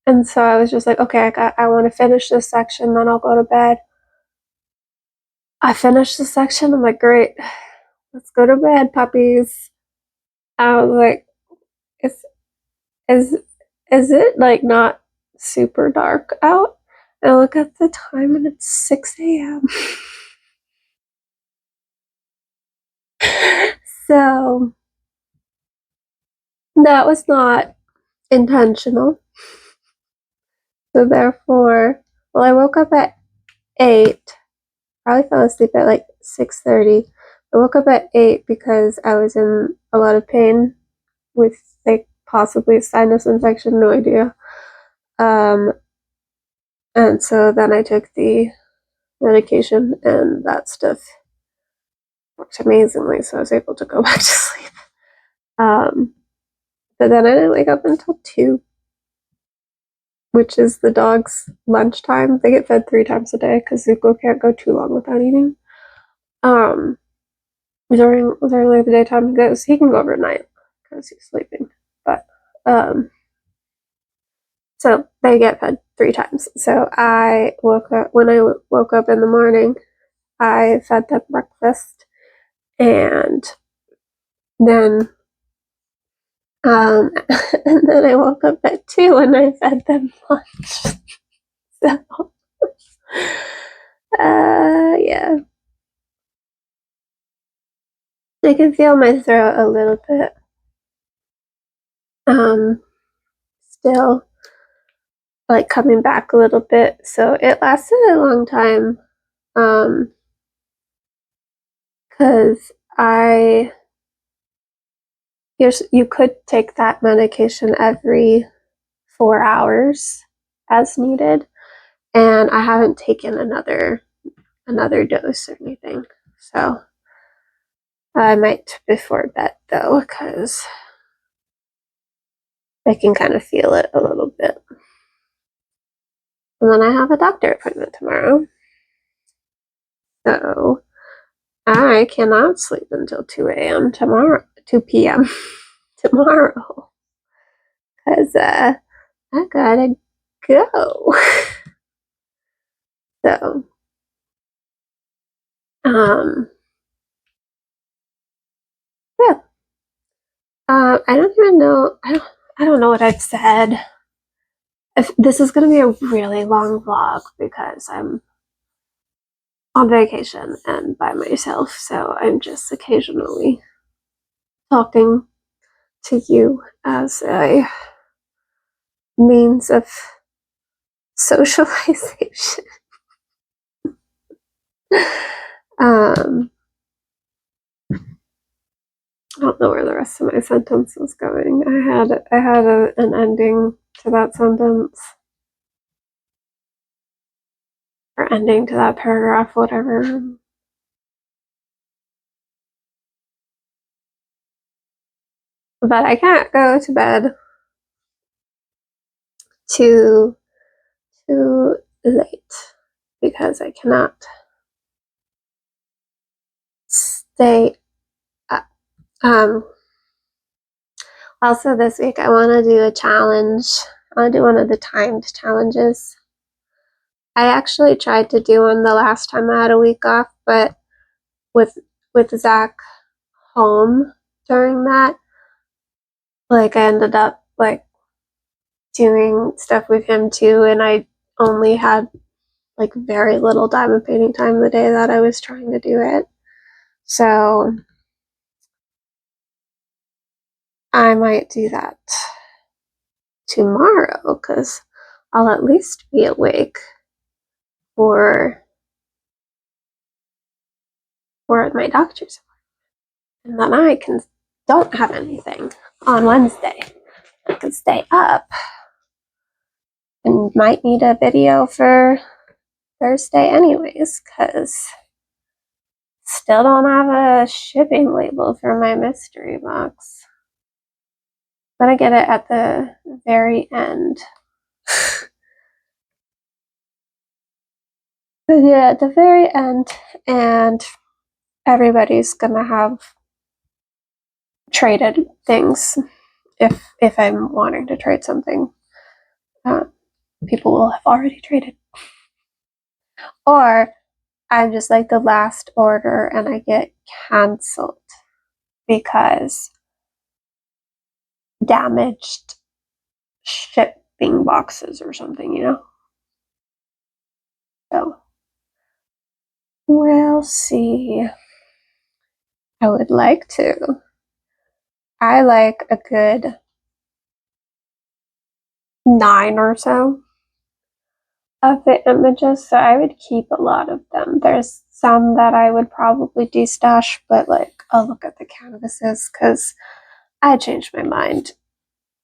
S1: and so I was just like, okay, I want to finish this section, then I'll go to bed. I finished the section. I'm like, great, let's go to bed, puppies. I was like, is is is it like not super dark out? I look at the time and it's 6 a.m. So that was not intentional. So therefore, well, I woke up at 8. Probably fell asleep at like 6:30. I woke up at 8 because I was in a lot of pain with like possibly a sinus infection, no idea. And so then I took the medication, and that stuff worked amazingly, so I was able to go back to sleep. But then I didn't wake up until 2, which is the dog's lunchtime. They get fed 3 times a day because Zuko can't go too long without eating. During like the daytime, because he can go overnight because he's sleeping. But so they get fed 3 times. So I woke up when I woke up in the morning. I fed them breakfast, and then and then I woke up at 2 and I fed them lunch. So yeah, I can feel my throat a little bit still like coming back a little bit. So it lasted a long time. Because you could take that medication every 4 hours as needed, and I haven't taken another dose or anything, so I might before bed though, because I can kind of feel it a little bit. And then I have a doctor appointment tomorrow, so I cannot sleep until 2 a.m. tomorrow, 2 p.m. tomorrow, because I gotta go. So, yeah. I don't even know. I don't know what I've said. If this is going to be a really long vlog because I'm on vacation and by myself, so I'm just occasionally talking to you as a means of socialization. I don't know where the rest of my sentence was going. I had an ending to that sentence. Or ending to that paragraph, whatever. But I can't go to bed too late because I cannot stay up. Also this week I want to do a challenge. I want to do one of the timed challenges. I actually tried to do one the last time I had a week off, but with Zach home during that, like I ended up like doing stuff with him too, and I only had like very little diamond painting time the day that I was trying to do it. So I might do that tomorrow because I'll at least be awake for my doctor's appointment. And then I don't have anything on Wednesday. I can stay up and might need a video for Thursday anyways because still don't have a shipping label for my mystery box. I'm gonna get it at the very end. But yeah, at the very end, and everybody's gonna have traded things if I'm wanting to trade something. People will have already traded. Or I'm just like the last order and I get canceled because damaged shipping boxes or something, you know? So we'll see. I would like to. I like a good 9 or so of the images, so I would keep a lot of them. There's some that I would probably destash, but like I'll look at the canvases because I changed my mind.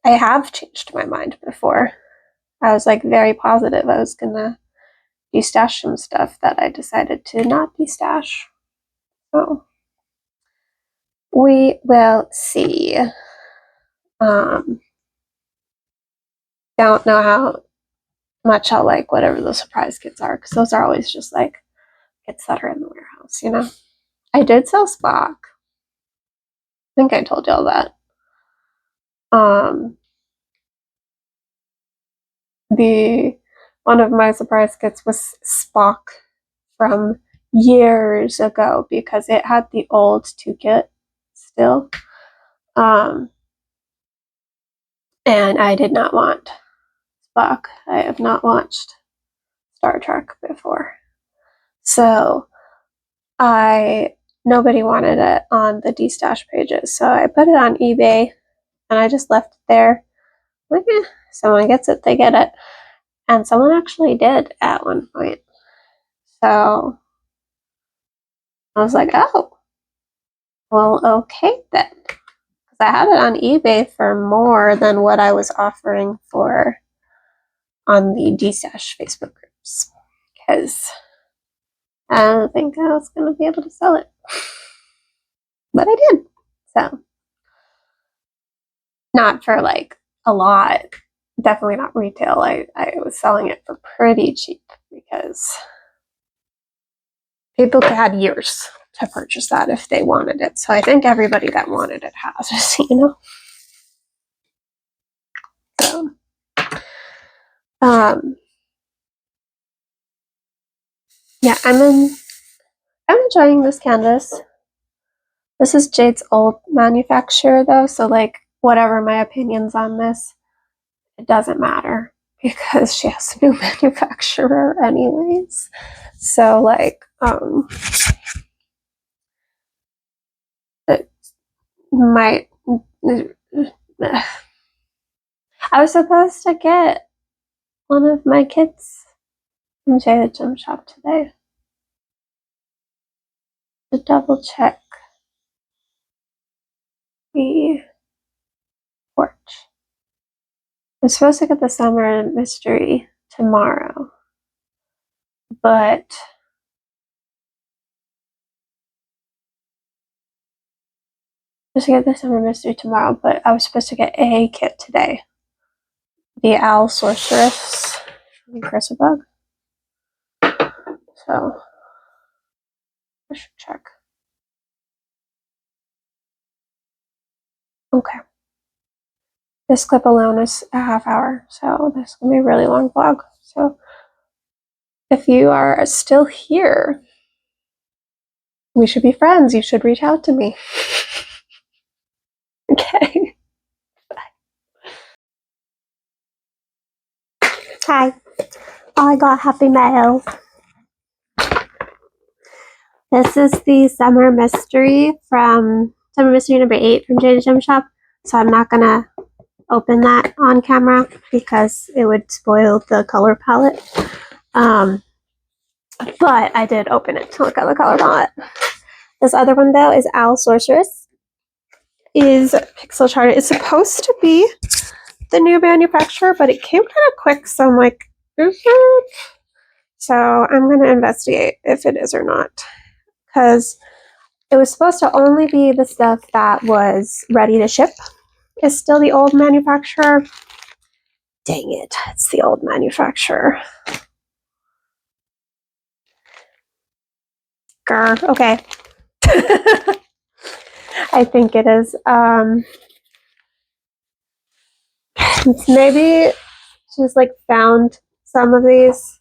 S1: I have changed my mind before. I was like very positive I was gonna destash some stuff that I decided to not destash. So we will see. Don't know how much I'll like whatever the surprise kits are because those are always just like kits that are in the warehouse, you know? I did sell Spock. I think I told y'all that. One of my surprise kits was Spock from years ago because it had the old 2 kit still. And I did not want Spock. I have not watched Star Trek before. So nobody wanted it on the destash pages. So I put it on eBay and I just left it there. Like, someone gets it, they get it. And someone actually did at one point. So I was like, oh, well, okay then. Because I had it on eBay for more than what I was offering for on the DStash Facebook groups. Because I don't think I was going to be able to sell it. But I did. So, not for like a lot. Definitely not retail. I was selling it for pretty cheap because people had years to purchase that if they wanted it. So I think everybody that wanted it has it, you know? So, yeah, I'm enjoying this canvas. This is Jade's old manufacturer though, so like whatever my opinions on this, it doesn't matter because she has a new manufacturer anyways. So like, it might, I was supposed to get one of my kids from the gym shop today to double check the porch. I'm supposed to get the summer mystery tomorrow, but I was supposed to get the summer mystery tomorrow, but I was supposed to get a kit today. The owl sorceress and crescent bug. So I should check. Okay. This clip alone is a half hour, so this is gonna be a really long vlog. So if you are still here, we should be friends. You should reach out to me. Okay. Hi. I got Happy Mail. This is the Summer Mystery number 8 from Jada Gem Shop. So I'm not gonna open that on camera because it would spoil the color palette. But I did open it to look at the color palette. This other one though is Owl Sorceress. Is pixel charted. It's supposed to be the new manufacturer, but it came kind of quick, so I'm like, is it? So I'm gonna investigate if it is or not, because it was supposed to only be the stuff that was ready to ship. It's still the old manufacturer. Dang it, it's the old manufacturer. Grr, okay. I think it is. Maybe she's like found some of these.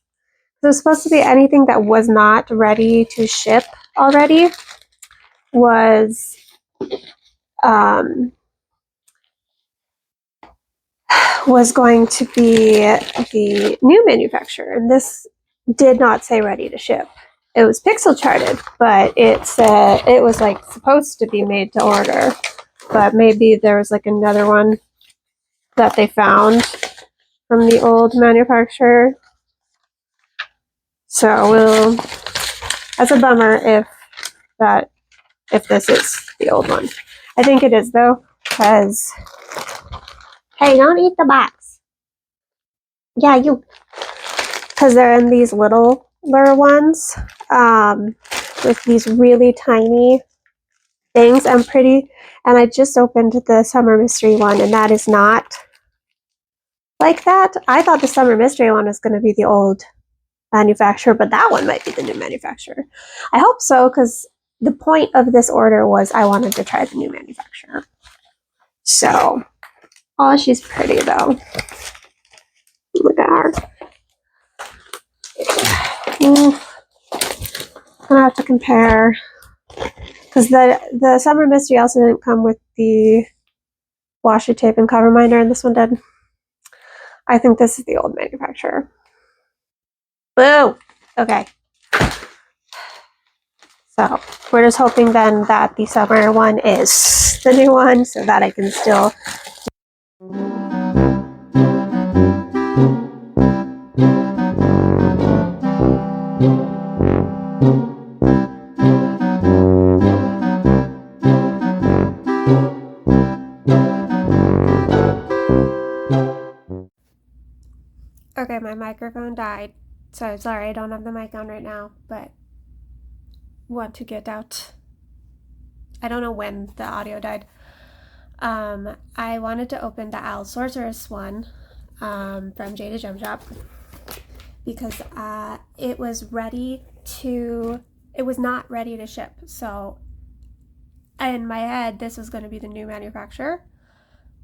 S1: It was supposed to be anything that was not ready to ship already was going to be the new manufacturer, and this did not say ready to ship. It was pixel charted, but it said it was like supposed to be made to order, but maybe there was like another one that they found from the old manufacturer. So that's a bummer if this is the old one. I think it is though, because hey, don't eat the box. Yeah, you. Because they're in these littler ones with these really tiny things. And I just opened the Summer Mystery one, and that is not like that. I thought the Summer Mystery one was going to be the old manufacturer, but that one might be the new manufacturer. I hope so, because the point of this order was I wanted to try the new manufacturer. So, oh, she's pretty though. Look at her. I'm gonna have to compare, because the Summer Mystery also didn't come with the washi tape and cover minder, and this one did. I think this is the old manufacturer. Boo! Okay. So we're just hoping then that the summer one is the new one, so that I can still. Okay, my microphone died, so sorry I don't have the mic on right now, but want to get out. I don't know when the audio died. I wanted to open the Owl Sorceress one from Jada Gem Shop because it was not ready to ship. So in my head, this was going to be the new manufacturer,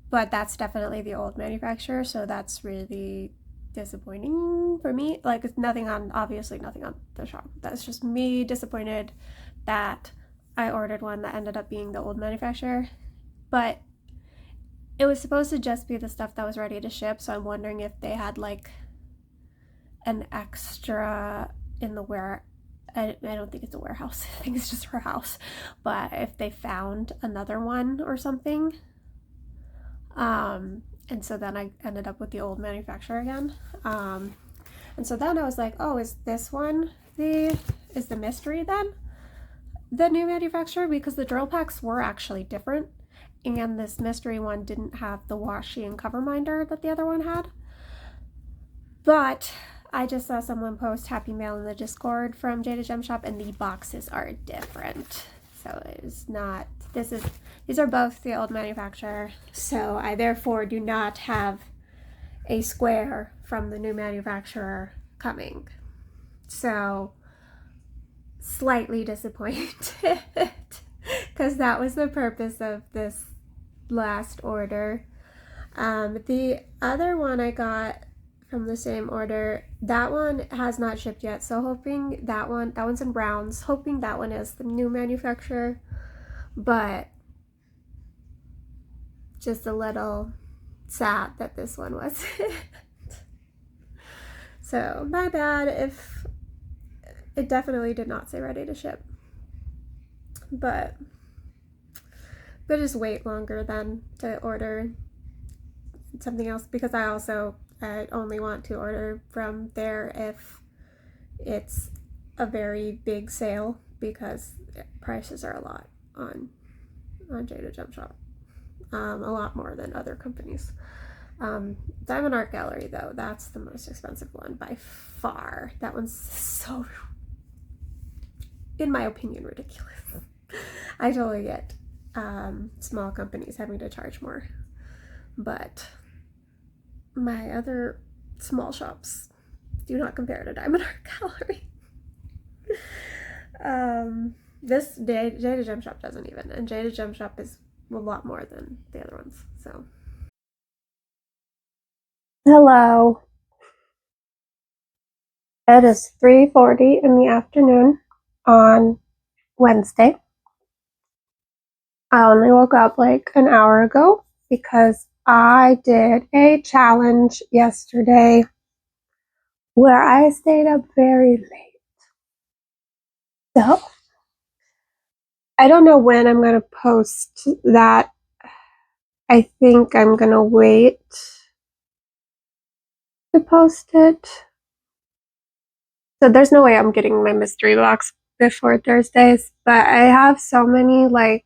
S1: but that's definitely the old manufacturer. So that's really disappointing for me. Like, it's obviously nothing on the shop. That's just me disappointed that I ordered one that ended up being the old manufacturer. But it was supposed to just be the stuff that was ready to ship, so I'm wondering if they had like an extra in the I don't think it's a warehouse. I think it's just her house. But if they found another one or something, and and so then I ended up with the old manufacturer again. And so then I was like, oh, is this one the mystery then? The new manufacturer? Because the drill packs were actually different, and this mystery one didn't have the washi and cover minder that the other one had. But I just saw someone post Happy Mail in the Discord from Jada Gem Shop, and the boxes are different. So it's not, these are both the old manufacturer. So I therefore do not have a square from the new manufacturer coming. So slightly disappointed, because that was the purpose of this last order. The other one I got from the same order, that one has not shipped yet, so hoping that one's in browns, hoping that one is the new manufacturer, but just a little sad that this one wasn't. So my bad if it definitely did not say ready to ship, but just wait longer than to order something else, because I only want to order from there if it's a very big sale, because prices are a lot on Jada Gem Shop, a lot more than other companies. Diamond Art Gallery, though, that's the most expensive one by far. That one's so, in my opinion, ridiculous. I totally get small companies having to charge more, but my other small shops do not compare to Diamond Art Gallery. This Jada Gem Shop doesn't even, and Jada Gem Shop is a lot more than the other ones. So hello, it is 3:40 in the afternoon on Wednesday. I only woke up like an hour ago because I did a challenge yesterday where I stayed up very late. So I don't know when I'm going to post that. I think I'm going to wait to post it. So there's no way I'm getting my mystery box before Thursdays, but I have so many like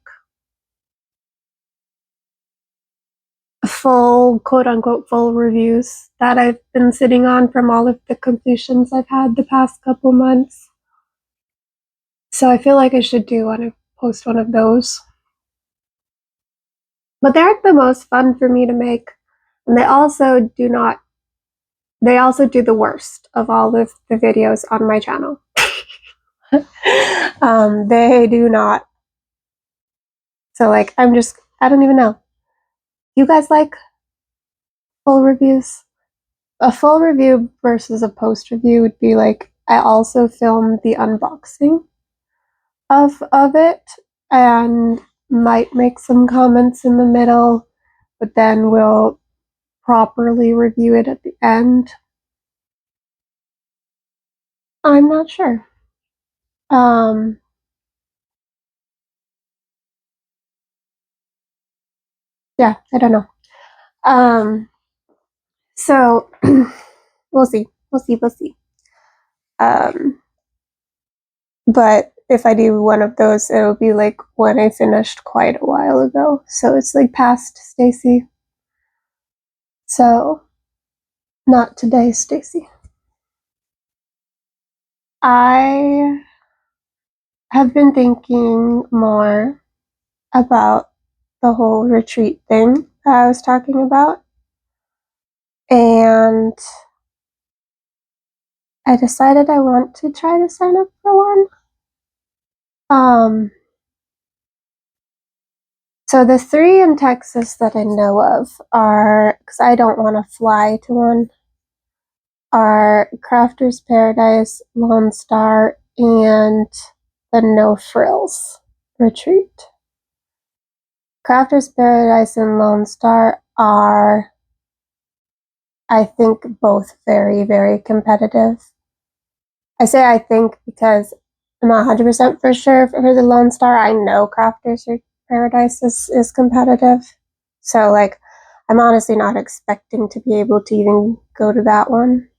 S1: full, quote unquote, full reviews that I've been sitting on from all of the completions I've had the past couple months. So I feel like I should post one of those. But they aren't the most fun for me to make. And they also do the worst of all of the videos on my channel. They do not. So like, I don't even know. You guys like full reviews? A full review versus a post review would be like, I also filmed the unboxing of it and might make some comments in the middle, but then we'll properly review it at the end. I'm not sure. Yeah, I don't know. So we'll see. But if I do one of those, it'll be like when I finished quite a while ago. So it's like past Stacy. So not today, Stacy. I have been thinking more about the whole retreat thing that I was talking about. And I decided I want to try to sign up for one. So the 3 in Texas that I know of are, because I don't want to fly to one, are Crafter's Paradise, Lone Star, and the No Frills retreat. Crafter's Paradise and Lone Star are, I think, both very, very competitive. I say I think because I'm not 100% for sure for the Lone Star. I know Crafter's Paradise is competitive. So, like, I'm honestly not expecting to be able to even go to that one.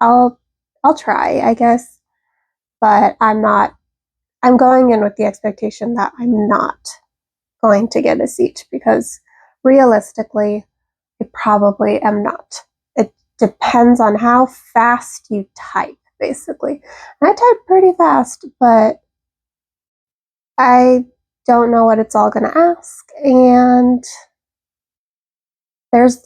S1: I'll try, I guess, but I'm going in with the expectation that I'm not going to get a seat because realistically, I probably am not. It depends on how fast you type, basically. And I type pretty fast, but I don't know what it's all going to ask. And there's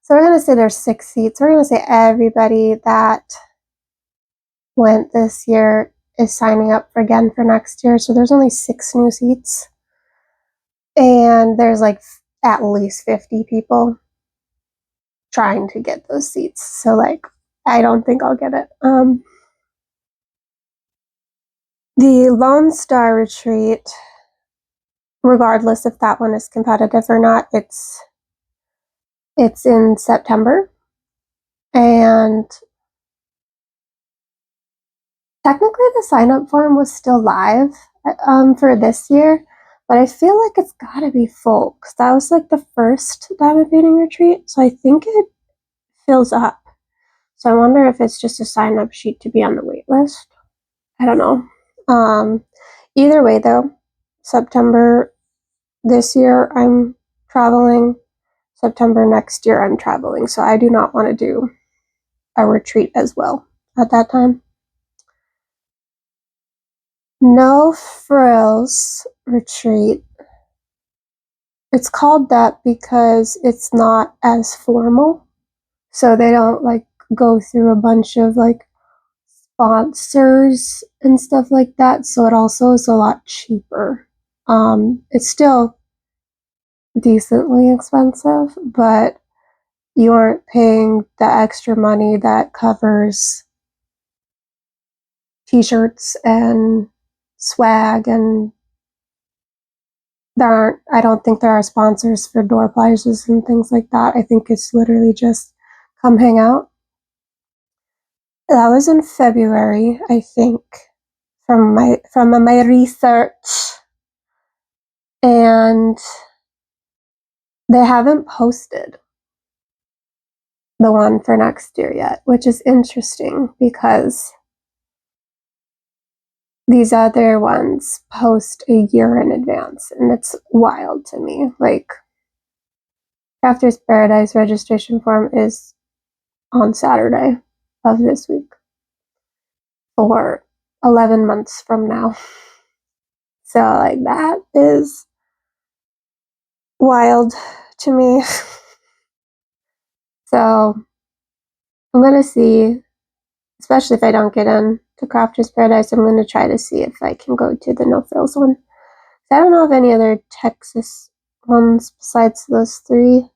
S1: so we're going to say there's 6 seats. We're going to say everybody that went this year is signing up again for next year. So there's only 6 new seats. And there's at least 50 people trying to get those seats. So I don't think I'll get it. The Lone Star Retreat, regardless if that one is competitive or not, it's in September. And technically the sign-up form was still live for this year, but I feel like it's gotta be full because that was the first diamond painting retreat, so I think it fills up. So I wonder if it's just a sign-up sheet to be on the wait list. I don't know. Either way though, September this year I'm traveling, September next year I'm traveling, so I do not want to do a retreat as well at that time. No Frills Retreat. It's called that because it's not as formal. So they don't go through a bunch of sponsors and stuff like that. So it also is a lot cheaper. It's still decently expensive, but you aren't paying the extra money that covers t-shirts and swag, and I don't think there are sponsors for door prizes and things like that. I think it's literally just come hang out. That was in February, I think, from my research, and they haven't posted the one for next year yet, which is interesting because these other ones post a year in advance, and it's wild to me. Crafter's Paradise registration form is on Saturday of this week for 11 months from now. So that is wild to me. So I'm gonna see, especially if I don't get in to Crafter's Paradise, I'm gonna try to see if I can go to the No Frills one. I don't know of any other Texas ones besides those 3.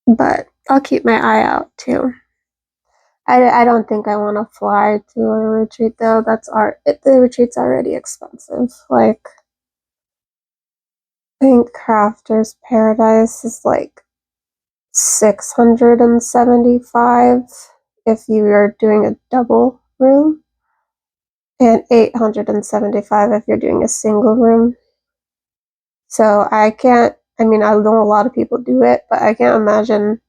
S1: But I'll keep my eye out too. I don't think I want to fly to a retreat though. The retreat's already expensive. I think Crafter's Paradise is 675 if you are doing a double room, and 875 if you're doing a single room. So I know a lot of people do it, but I can't imagine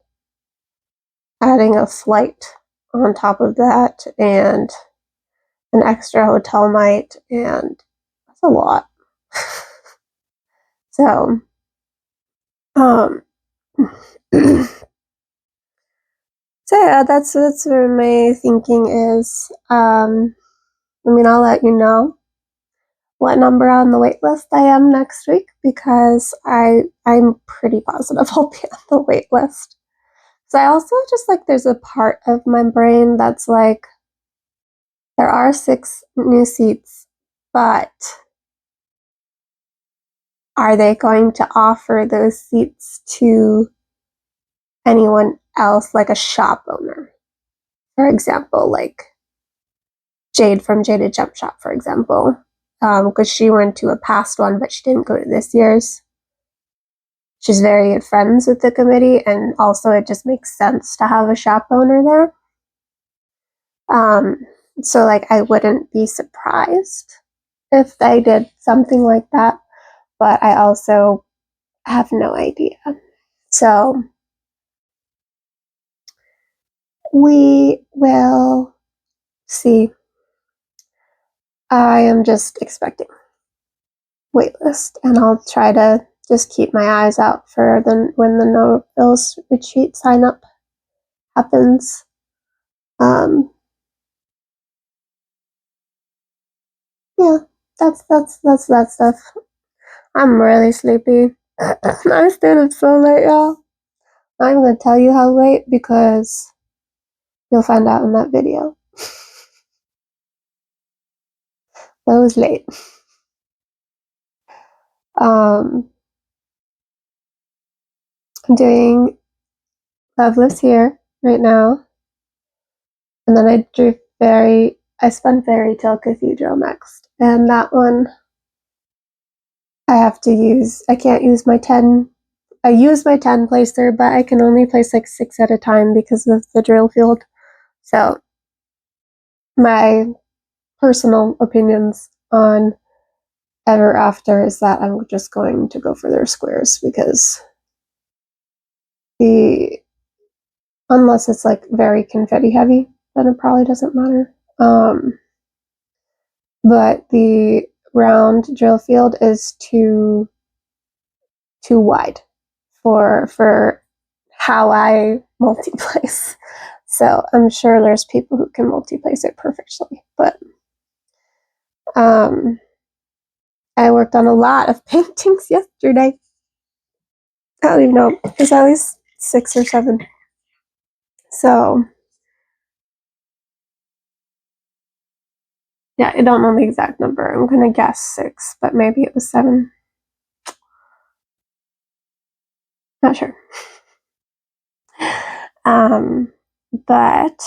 S1: adding a flight on top of that and an extra hotel night, and that's a lot. So, so yeah, that's where my thinking is. I'll let you know what number on the wait list I am next week because I'm pretty positive I'll be on the wait list. So I also just there's a part of my brain that's there are 6 new seats, but are they going to offer those seats to anyone else, like a shop owner? For example, Jade from Jaded Jump Shop, for example, because she went to a past one, but she didn't go to this year's. She's very good friends with the committee, and also it just makes sense to have a shop owner there. So I wouldn't be surprised if they did something like that, but I also have no idea. So we will see. I am just expecting waitlist, and I'll try to just keep my eyes out for when the No Bills retreat sign up happens. Yeah, that's that stuff. I'm really sleepy. I stayed up so late, y'all. I'm gonna tell you how late because you'll find out in that video. But it was late. I'm doing Loveless here right now, and then I spun Fairy Tale Cathedral next, and that one I can't use my 10. I use my 10 placer, but I can only place like 6 at a time because of the drill field. So my personal opinions on Ever After is that I'm just going to go for their squares because unless it's like very confetti heavy, then it probably doesn't matter. But the round drill field is too wide for how I multi-place. So I'm sure there's people who can multi-place it perfectly, but I worked on a lot of paintings yesterday. I don't even know. There's at least 6 or 7. So yeah, I don't know the exact number. I'm gonna guess 6, but maybe it was 7. Not sure. But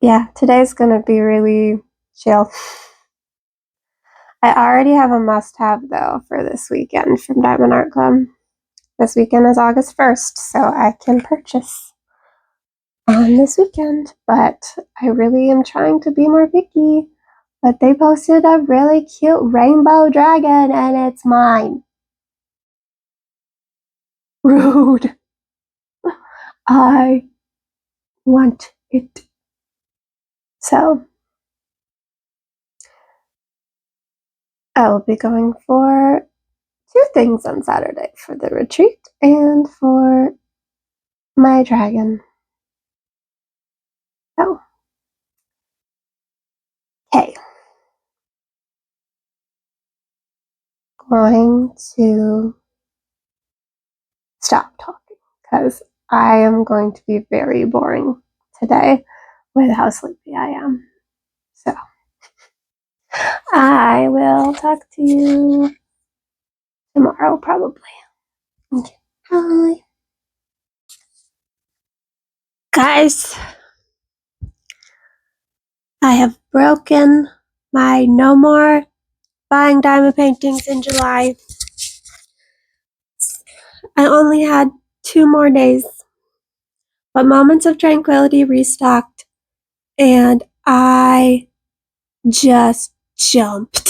S1: yeah, today's gonna be really chill. I already have a must-have though for this weekend from Diamond Art Club. This weekend is August 1st, so I can purchase on this weekend. But I really am trying to be more picky. But they posted a really cute rainbow dragon, and it's mine. Rude. I want it. So I will be going for 2 things on Saturday, for the retreat and for my dragon. So, okay. Going to stop talking because I am going to be very boring today with how sleepy I am. So, I will talk to you tomorrow probably. Okay. Bye. Guys, I have broken my no more buying diamond paintings in July. I only had 2 more days, but Moments of Tranquility restocked, and I just jumped.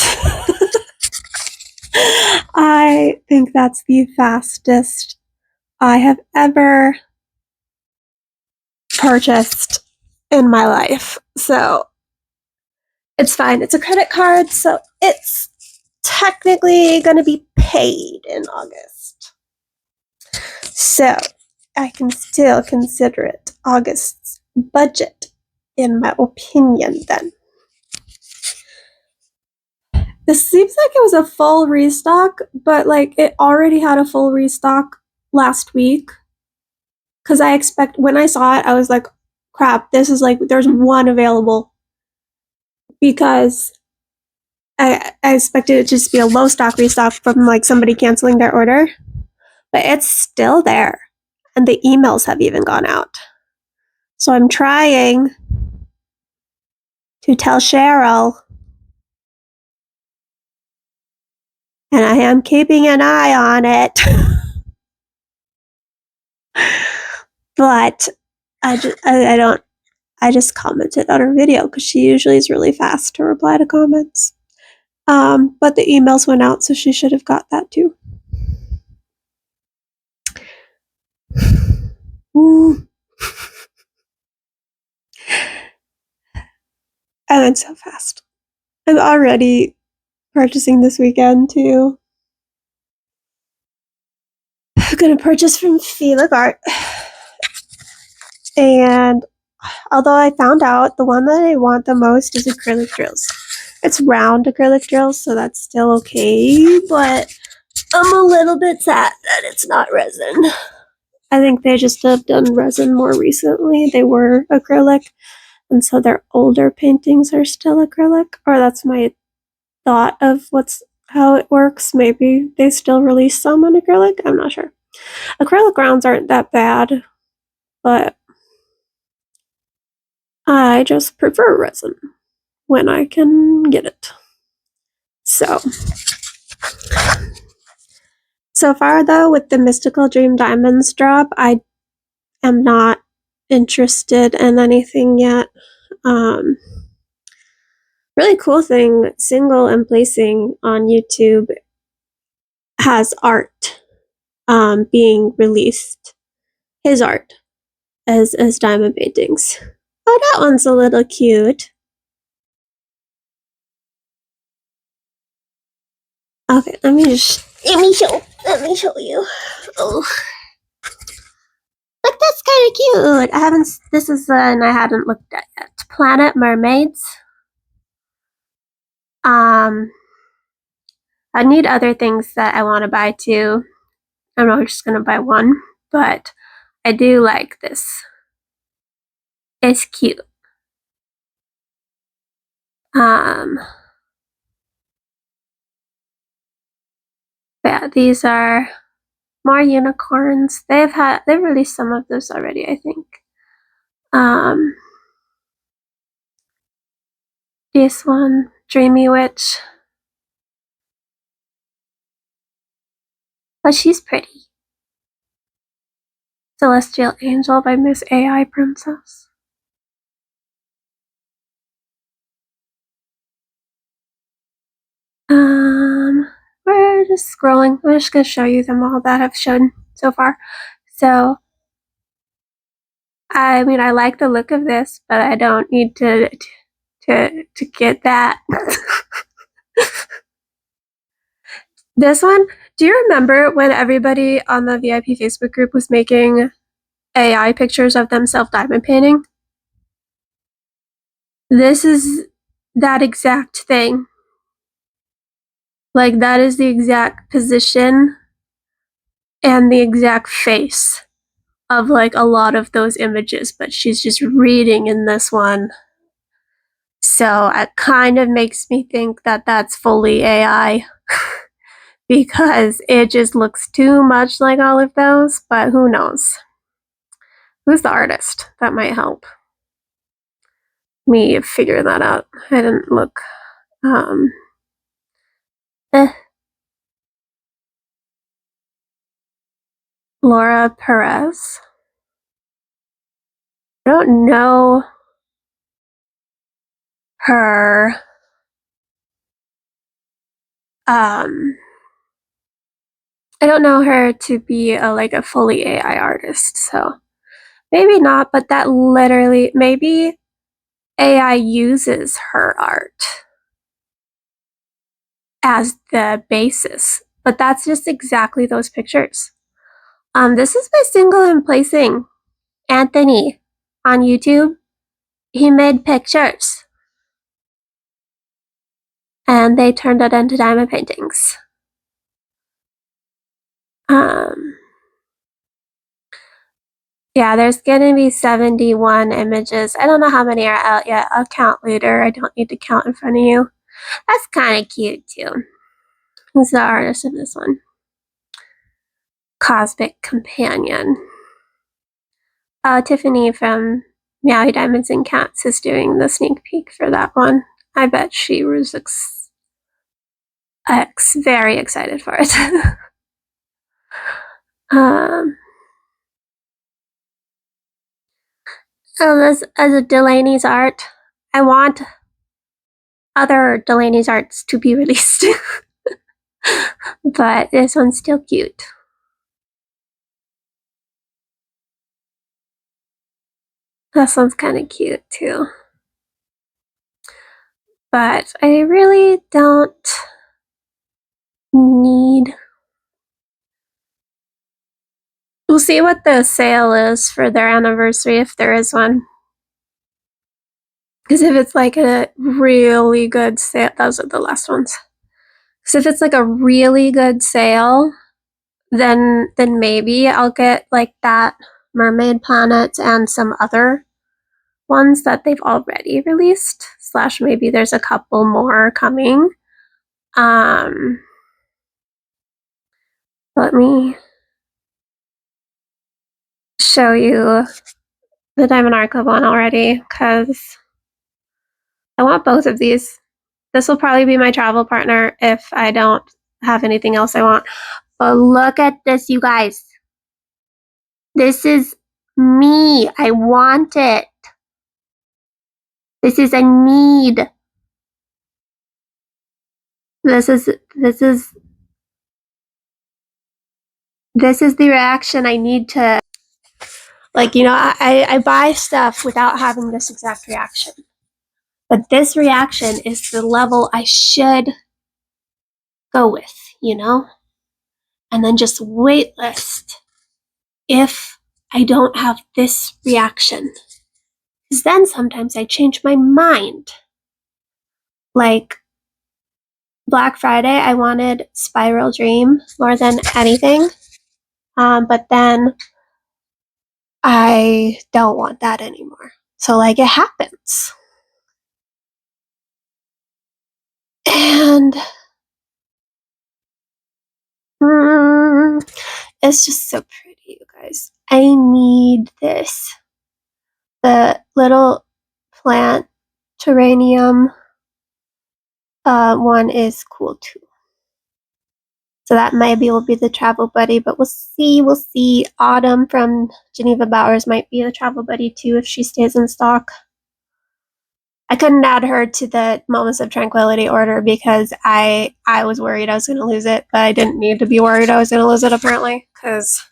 S1: I think that's the fastest I have ever purchased in my life. So it's fine. It's a credit card, so it's technically going to be paid in August. So I can still consider it August's budget, in my opinion, then. This seems like it was a full restock, but like it already had a full restock last week. Because when I saw it, I was like, crap, this is like, there's one available. Because I expected it to just be a low stock restock from like somebody canceling their order. But it's still there. And the emails have even gone out. So I'm trying to tell Cheryl, and I am keeping an eye on it. But I don't I just commented on her video because she usually is really fast to reply to comments. But the emails went out, so she should have got that too. Ooh. I went so fast. I'm already purchasing this weekend too. I'm gonna purchase from Felig Art. And although I found out the one that I want the most is acrylic drills. It's round acrylic drills, so that's still okay, but I'm a little bit sad that it's not resin. I think they just have done resin more recently. They were acrylic, and so their older paintings are still acrylic, or that's my thought of how it works. Maybe they still release some in acrylic. I'm not sure. Acrylic rounds aren't that bad, but I just prefer resin when I can get it. So far though, with the Mystical Dream Diamonds drop, I am not interested in anything yet. Really cool thing, Single and Placing on YouTube has art being released. His art as diamond paintings. Oh, that one's a little cute. Okay, let me show you. Oh, look, that's kind of cute. This is one I hadn't looked at yet. Planet Mermaids. I need other things that I want to buy too. I'm not just gonna buy one, but I do like this. It's cute. Yeah, these are more unicorns. They've released some of those already, I think. This one, Dreamy Witch. Oh, she's pretty. Celestial Angel by Miss AI Princess. We're just scrolling. I'm just gonna show you them all that I've shown so far. So, I mean, I like the look of this, but I don't need to get that. This one, do you remember when everybody on the VIP Facebook group was making AI pictures of themselves diamond painting? This is that exact thing. Like, that is the exact position and the exact face of like a lot of those images, but she's just reading in this one. So it kind of makes me think that that's fully AI because it just looks too much like all of those, but who knows? Who's the artist? That might help me figure that out. I didn't look. Laura Perez. I don't know her. I don't know her to be a fully AI artist, so maybe not, but that literally, maybe AI uses her art as the basis, but that's just exactly those pictures. This is my Single and Placing, Anthony, on YouTube. He made pictures, and they turned it into diamond paintings. Yeah, there's gonna be 71 images. I don't know how many are out yet. I'll count later. I don't need to count in front of you. That's kind of cute too. Who's the artist of this one? Cosmic Companion. Tiffany from Meowie Diamonds and Cats is doing the sneak peek for that one. I bet she was very excited for it. this as a Delaney's art. I want other Delaney's arts to be released. But this one's still cute. This one's kind of cute too. But I really don't need... We'll see what the sale is for their anniversary, if there is one. Because if it's like a really good sale, those are the last ones. Because if it's like a really good sale, then maybe I'll get like that Mermaid Planet and some other ones that they've already released. / maybe there's a couple more coming. Let me show you the Diamond Archive one already, because I want both of these. This will probably be my travel partner if I don't have anything else I want. But look at this, you guys. This is me. I want it. This is a need. This is the reaction I need to, like, you know, I buy stuff without having this exact reaction. But this reaction is the level I should go with, you know? And then just waitlist if I don't have this reaction. Because then sometimes I change my mind. Like, Black Friday, I wanted Spiral Dream more than anything. But then I don't want that anymore. So, like, it happens. And it's just so pretty, you guys. I need this. The little plant terranium one is cool too. So that maybe will be the travel buddy, but we'll see. We'll see. Autumn from Geneva Bowers might be the travel buddy too if she stays in stock. I couldn't add her to the Moments of Tranquility order because I was worried I was going to lose it, but I didn't need to be worried I was going to lose it apparently because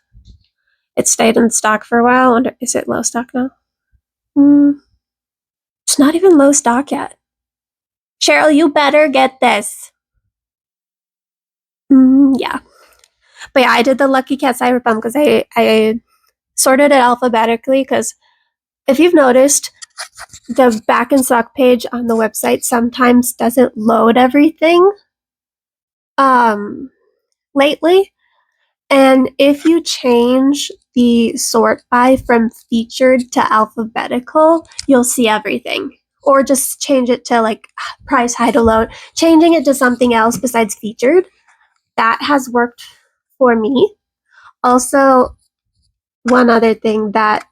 S1: it stayed in stock for a while. Is it low stock now? It's not even low stock yet. Cheryl, you better get this. Yeah. But yeah, I did the Lucky Cat Cyberbum because I sorted it alphabetically because if you've noticed, the back in stock page on the website sometimes doesn't load everything lately. And if you change the sort by from featured to alphabetical, you'll see everything. Or just change it to like price high to low. Changing it to something else besides featured, that has worked for me. Also, one other thing that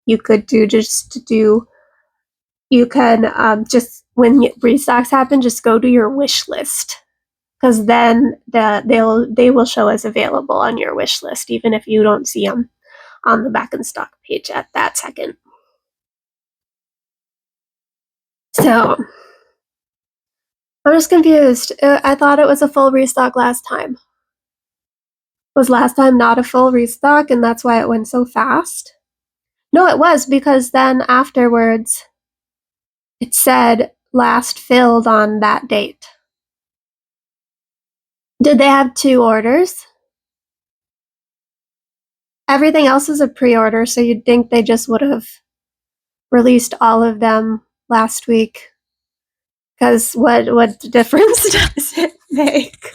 S1: you could do you can just when restocks happen, just go to your wish list. Because then they will show as available on your wish list, even if you don't see them on the back in stock page at that second. So I'm just confused. I thought it was a full restock last time. Was last time not a full restock, and that's why it went so fast? No, it was, because then afterwards it said last filled on that date. Did they have 2 orders? Everything else is a pre-order, so you'd think they just would have released all of them last week. Because what difference does it make?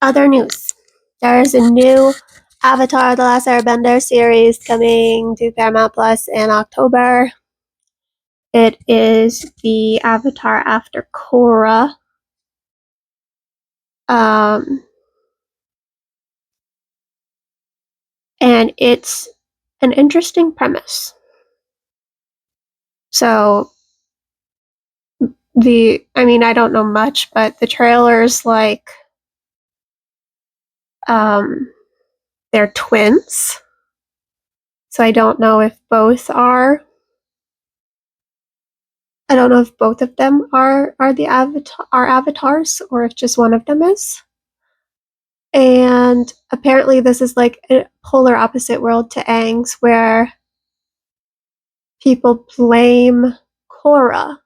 S1: Other news. There's a new Avatar: The Last Airbender series coming to Paramount Plus in October. It is the Avatar after Korra. And it's an interesting premise. So I don't know much, but the trailers, like, they're twins. So I don't know if both are. I don't know if both of them are the avatars or if just one of them is. And apparently this is like a polar opposite world to Aang's, where people blame Korra,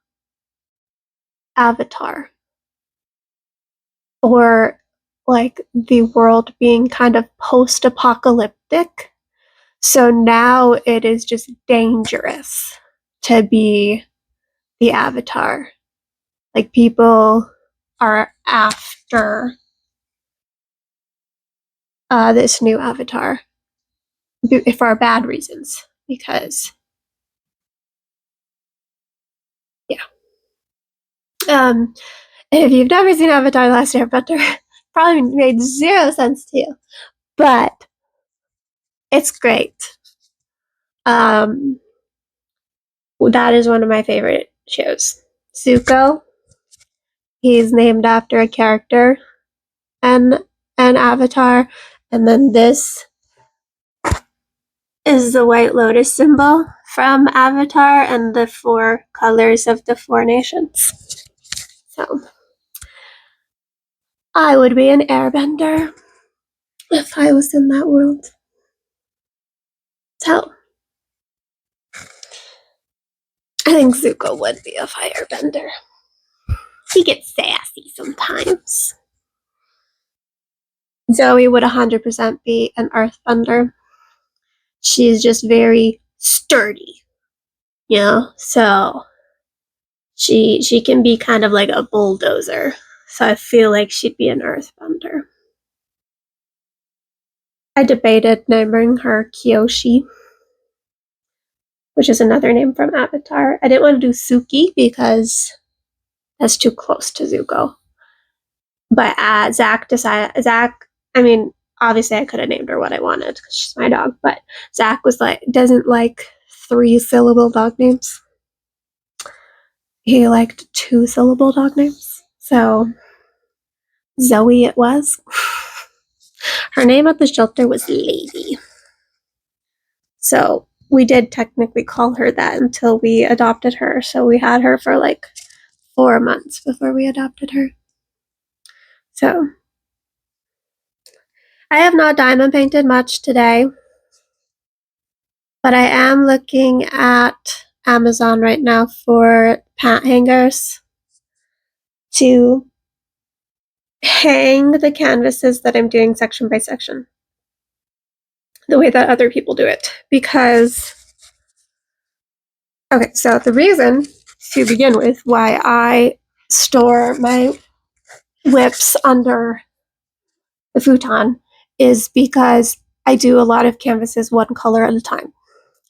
S1: Avatar, for like the world being kind of post-apocalyptic. So now it is just dangerous to be the Avatar. Like, people are after this new Avatar for bad reasons, because yeah. If you've never seen Avatar: The Last Airbender, probably made zero sense to you, but it's great. That is one of my favorite shows. Zuko, he's named after a character and an Avatar, and then this is the White Lotus symbol from Avatar and the 4 colors of the 4 nations. So I would be an airbender if I was in that world. So I think Zuko would be a firebender. He gets sassy sometimes. Zoe would 100% be an earthbender. She's just very sturdy, you know? So she can be kind of like a bulldozer. So I feel like she'd be an earthbender. I debated naming her Kyoshi, which is another name from Avatar. I didn't want to do Suki because that's too close to Zuko. But I mean, obviously I could have named her what I wanted because she's my dog, but Zach was like, doesn't like 3-syllable dog names. He liked 2-syllable dog names. So Zoe it was. Her name at the shelter was Lady. So we did technically call her that until we adopted her. So we had her for like 4 months before we adopted her. So I have not diamond painted much today, but I am looking at Amazon right now for pant hangers to hang the canvases that I'm doing section by section, the way that other people do it. Because, okay, so the reason to begin with why I store my whips under the futon is because I do a lot of canvases one color at a time.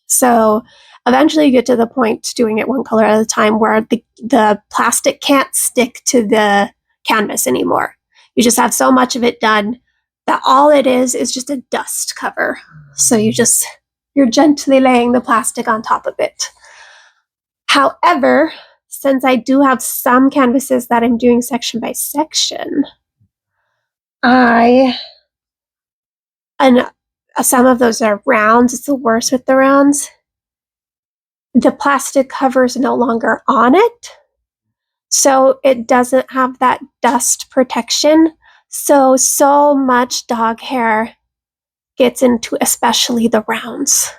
S1: So eventually you get to the point doing it one color at a time where the plastic can't stick to the canvas anymore. You just have so much of it done that all it is just a dust cover. So you're gently laying the plastic on top of it. However, since I do have some canvases that I'm doing section by section, and some of those are rounds, it's the worst with the rounds, the plastic cover is no longer on it, so it doesn't have that dust protection. So much dog hair gets into especially the rounds.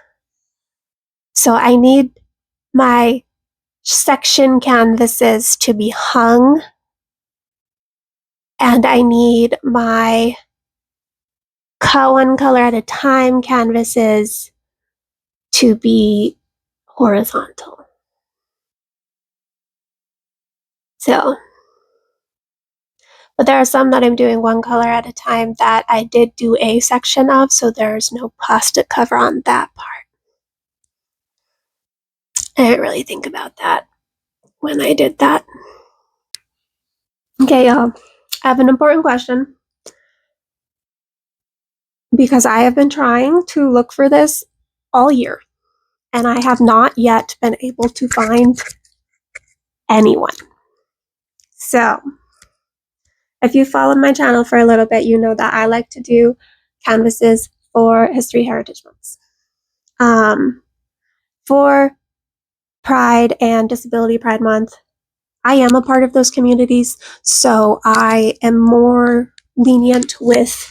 S1: So I need my section canvases to be hung, and I need my one color at a time canvases to be horizontal. So, but there are some that I'm doing one color at a time that I did do a section of, so there's no plastic cover on that part. I didn't really think about that when I did that. Okay, y'all, I have an important question, because I have been trying to look for this all year, and I have not yet been able to find anyone. So, if you followed my channel for a little bit, you know that I like to do canvases for History Heritage Months. For Pride and Disability Pride Month, I am a part of those communities, so I am more lenient with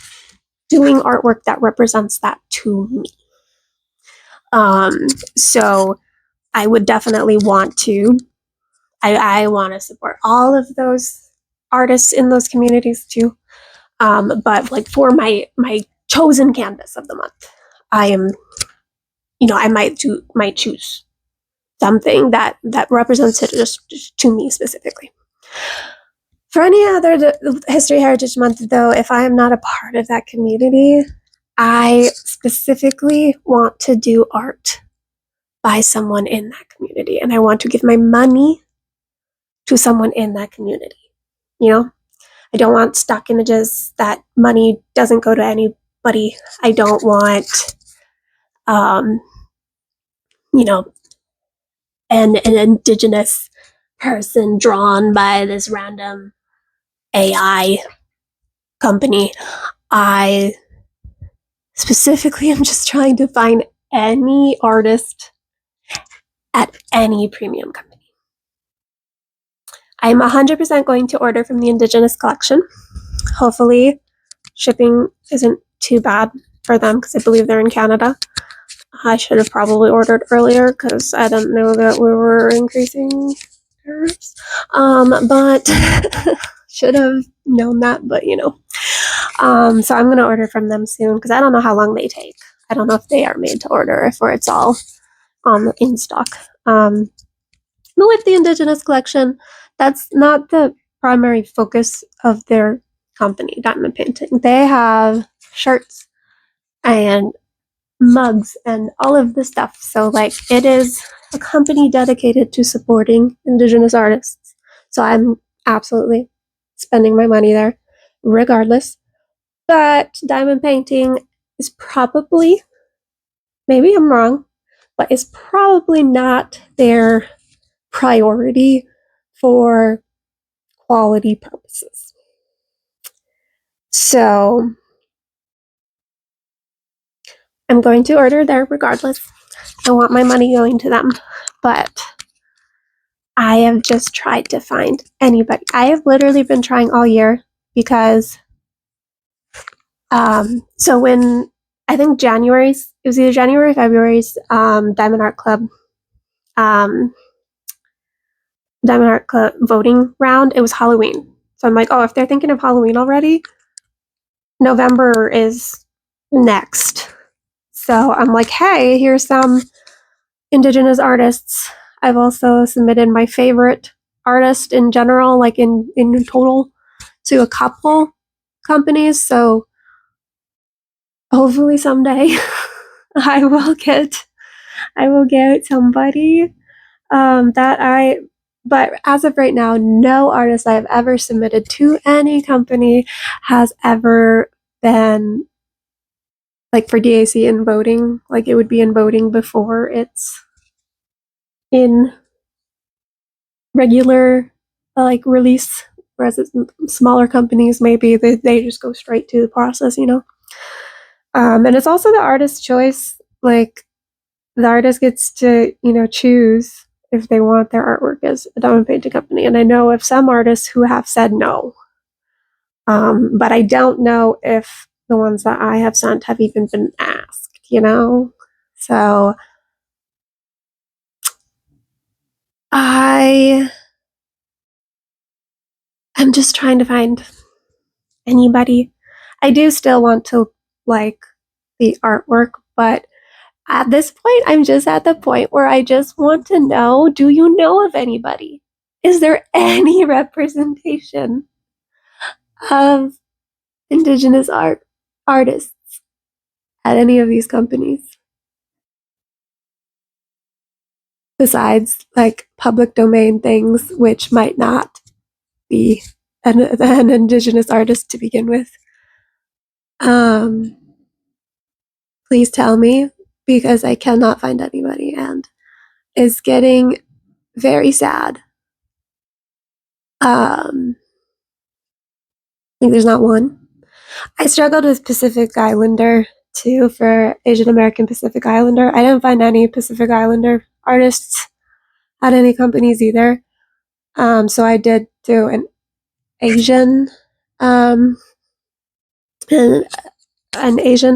S1: doing artwork that represents that to me. So I would definitely want to, I want to support all of those artists in those communities too. But like for my chosen canvas of the month, I am, I might choose something that represents it just to me specifically. For any other History Heritage Month, though, if I am not a part of that community, I specifically want to do art by someone in that community, and I want to give my money to someone in that community. I don't want stock images. That money doesn't go to anybody. I don't want, an indigenous person drawn by this random AI company. I specifically am just trying to find any artist at any premium company. I'm 100% going to order from the Indigenous collection. Hopefully, shipping isn't too bad for them because I believe they're in Canada. I should have probably ordered earlier because I didn't know that we were increasing tariffs. But should have known that, but so I'm going to order from them soon because I don't know how long they take. I don't know if they are made to order or it's all in stock. But with the Indigenous collection, that's not the primary focus of their company, Diamond Painting. They have shirts and mugs and all of this stuff. So it is a company dedicated to supporting Indigenous artists. So I'm absolutely spending my money there regardless. But Diamond Painting is probably, maybe I'm wrong, but it's probably not their priority for quality purposes. So I'm going to order there regardless. I want my money going to them, but I have just tried to find anybody. I have literally been trying all year because so when I think January's, it was either January or February's Diamond Art Club voting round, it was Halloween. So I'm like, oh, if they're thinking of Halloween already, November is next. So I'm like, hey, here's some Indigenous artists. I've also submitted my favorite artist in general, like in total, to a couple companies. So hopefully someday I will get somebody but as of right now, no artist I have ever submitted to any company has ever been for DAC in voting. It would be in voting before it's in regular release, whereas smaller companies maybe they just go straight to the process, and it's also the artist's choice. The artist gets to choose if they want their artwork as a diamond painting company. And I know of some artists who have said no, but I don't know if the ones that I have sent have even been asked, so I'm just trying to find anybody. I do still want to like the artwork, but at this point, I'm just at the point where I just want to know, do you know of anybody? Is there any representation of Indigenous artists at any of these companies? Besides public domain things, which might not be an Indigenous artist to begin with. Please tell me, because I cannot find anybody, and it's getting very sad. There's not one. I struggled with Pacific Islander too for Asian American Pacific Islander. I didn't find any Pacific Islander artists at any companies either. So I did do an Asian, an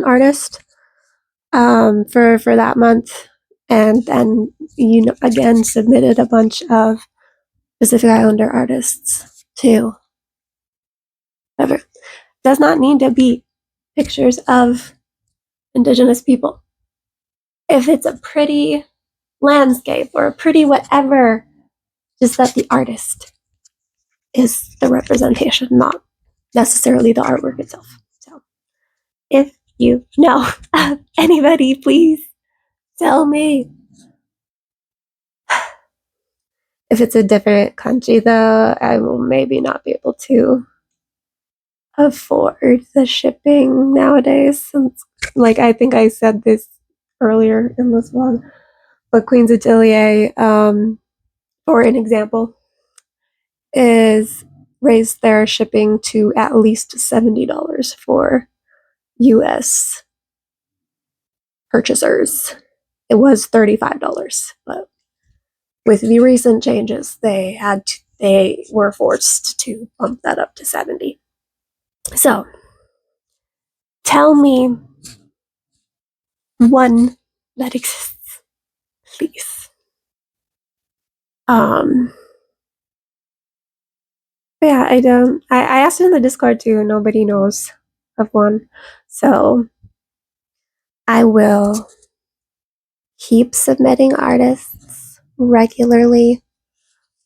S1: artist for that month, and then again submitted a bunch of Pacific Islander artists too. However, does not need to be pictures of Indigenous people. If it's a pretty landscape or a pretty whatever, just that the artist is the representation, not necessarily the artwork itself. So if you know of anybody, please tell me. If it's a different country, though, I will maybe not be able to afford the shipping nowadays. Since, like, I think I said this earlier in this vlog, but Queen's Atelier, for an example, is raised their shipping to at least $70 for US purchasers. It was $35, but with the recent changes, they were forced to bump that up to 70. So, tell me one that exists, please. Yeah, I don't. I asked in the Discord too. Nobody knows of one, so I will keep submitting artists regularly.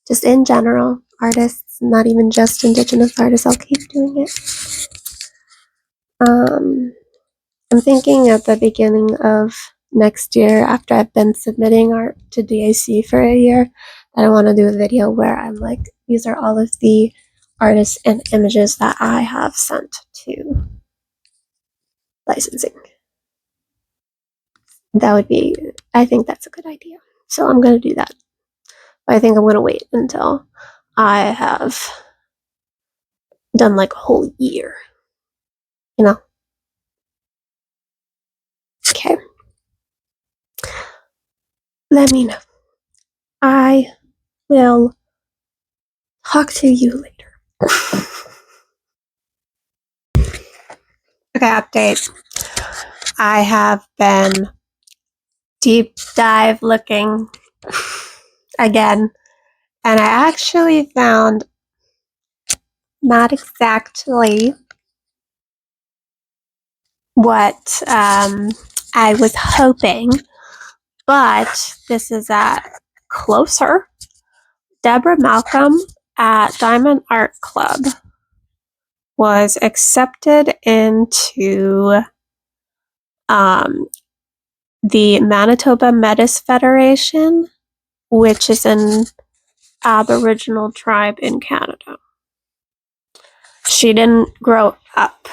S1: Just in general, artists, not even just Indigenous artists. I'll keep doing it. I'm thinking at the beginning of next year, after I've been submitting art to DAC for a year, that I want to do a video where I'm like, these are all of the artists and images that I have sent to licensing. That would be, I think that's a good idea. So I'm going to do that. But I think I'm going to wait until I have done like a whole year. You know? Okay. Let me know. I will talk to you later. Okay, update. I have been deep dive looking again, and I actually found not exactly what I was hoping, but this is closer. Deborah Malcolm at Diamond Art Club was accepted into the Manitoba Metis Federation, which is an Aboriginal tribe in Canada. She didn't grow up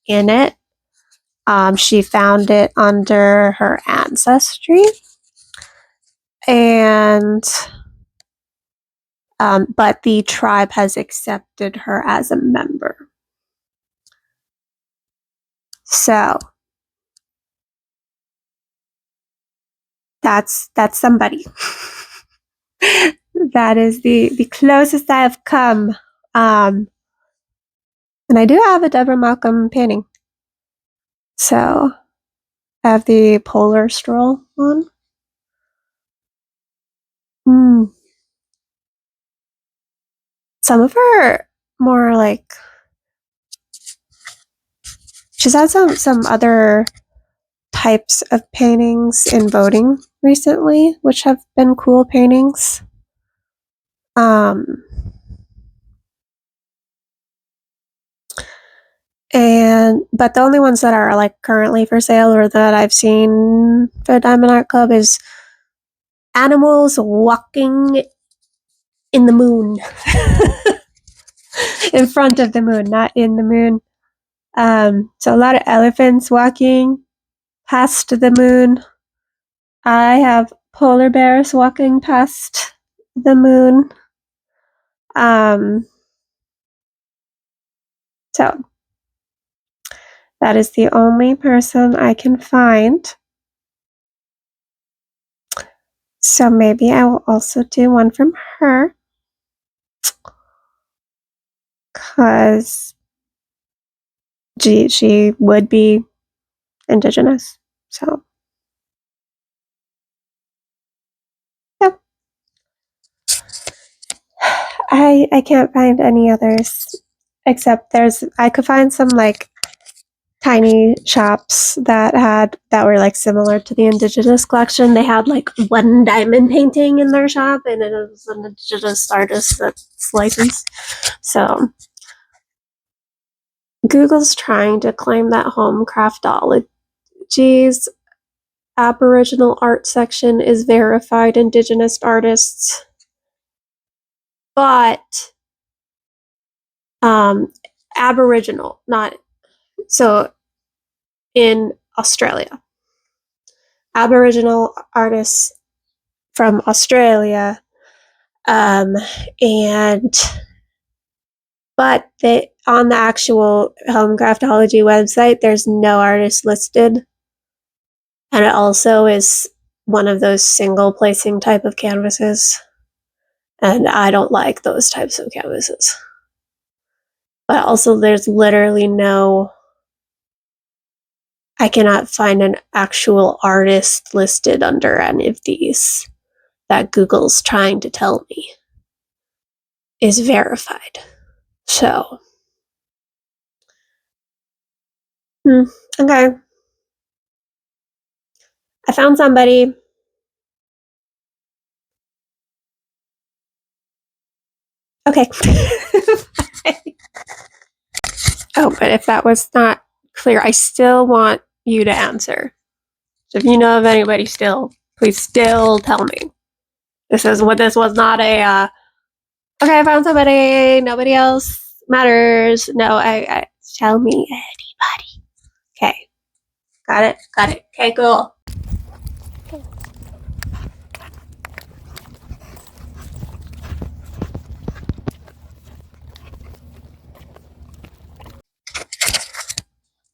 S1: in it. She found it under her ancestry, and but the tribe has accepted her as a member. So that's somebody. That is the closest I have come. And I do have a Deborah Malcolm painting. So I have the Polar Stroll on. Some of her more like, she's had some other types of paintings in voting recently, which have been cool paintings. But the only ones that are like currently for sale or that I've seen for Diamond Art Club is animals walking in the moon. In front of the moon, not in the moon. So a lot of elephants walking past the moon. I have polar bears walking past the moon. So That is the only person I can find. So maybe I will also do one from her. Because she would be Indigenous. So, yeah. I can't find any others. Except I could find some like tiny shops that were like similar to the Indigenous collection. They had like one diamond painting in their shop, and it was an Indigenous artist that's licensed. So Google's trying to claim that home craftology's Aboriginal art section is verified Indigenous artists, but Aboriginal, not so in Australia. Aboriginal artists from Australia, and but on the actual home craftology website, there's no artist listed, and it also is one of those single placing type of canvases, and I don't like those types of canvases. But also, there's literally I cannot find an actual artist listed under any of these that Google's trying to tell me is verified. So, okay. I found somebody. Okay. Oh, but if that was not clear, I still want you to answer. So if you know of anybody still, please still tell me. This was not a, okay, I found somebody, nobody else matters. No, I tell me anybody. Okay. Got it. Okay, cool.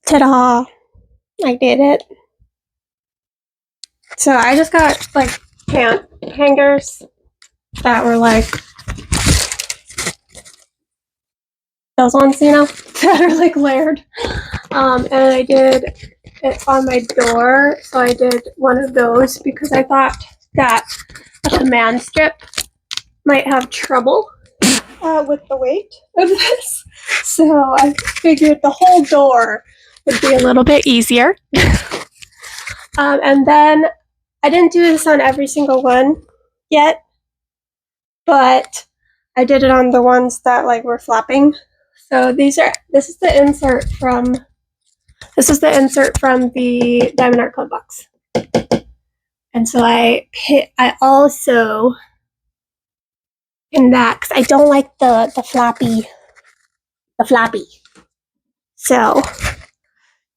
S1: Ta-da! I did it. So I just got like pant hangers that were like those ones, that are like layered. And I did it on my door. So I did one of those because I thought that a command strip might have trouble with the weight of this. So I figured the whole door would be a little bit easier. And then I didn't do this on every single one yet, but I did it on the ones that like were flapping. So this is the insert from the Diamond Art Code box. And so I also in that because I don't like the flappy. So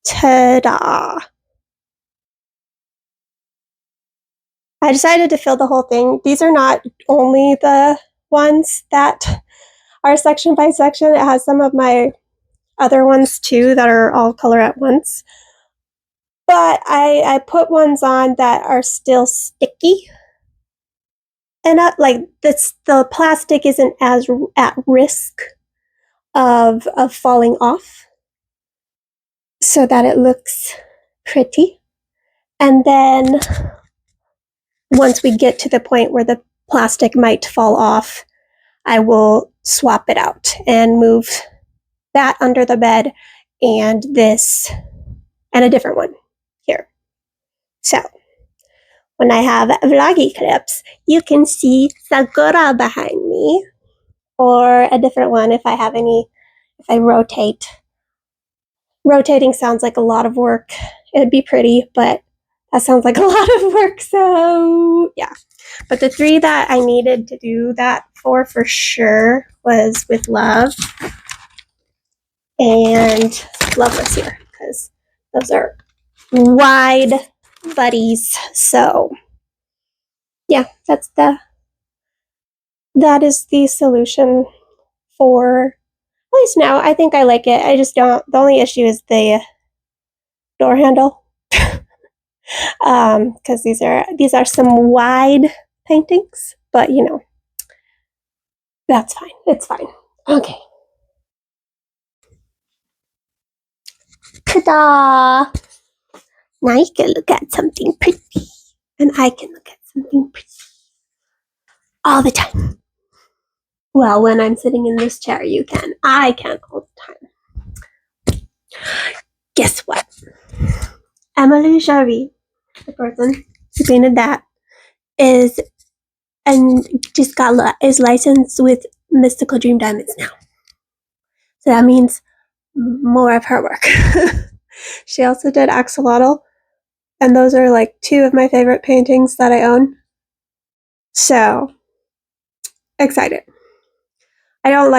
S1: ta-da! I decided to fill the whole thing. These are not only the ones that are section by section. It has some of my other ones too that are all color at once. But I put ones on that are still sticky. And like the plastic isn't as at risk of falling off so that it looks pretty. And then once we get to the point where the plastic might fall off, I will swap it out and move that under the bed and this and a different one here. So when I have vloggy clips, you can see Sakura behind me, or a different one if I have any, if I rotate. Rotating sounds like a lot of work. It would be pretty, but that sounds like a lot of work, so yeah. But the 3 that I needed to do that for sure was with Love and Loveless here, because those are wide buddies. So yeah, that is the solution for, at least now. I think I like it. I just don't, the only issue is the door handle. Because these are some wide paintings, but you know, that's fine. It's fine. Okay. Ta-da! Now you can look at something pretty, and I can look at something pretty all the time. Well, when I'm sitting in this chair, you can. I can all the time. Guess what? Emily Jarry, the person who painted that, is licensed with Mystical Dream Diamonds now. So that means more of her work. She also did axolotl, and those are like two of my favorite paintings that I own. So excited. I don't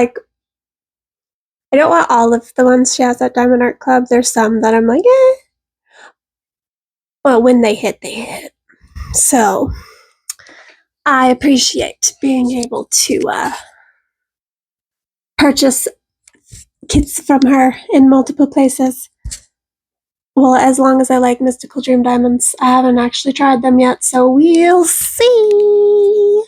S1: want all of the ones she has at Diamond Art Club. There's some that I'm like, eh. Well, when they hit, they hit. So I appreciate being able to purchase kits from her in multiple places. Well, as long as I like Mystical Dream Diamonds. I haven't actually tried them yet, so we'll see.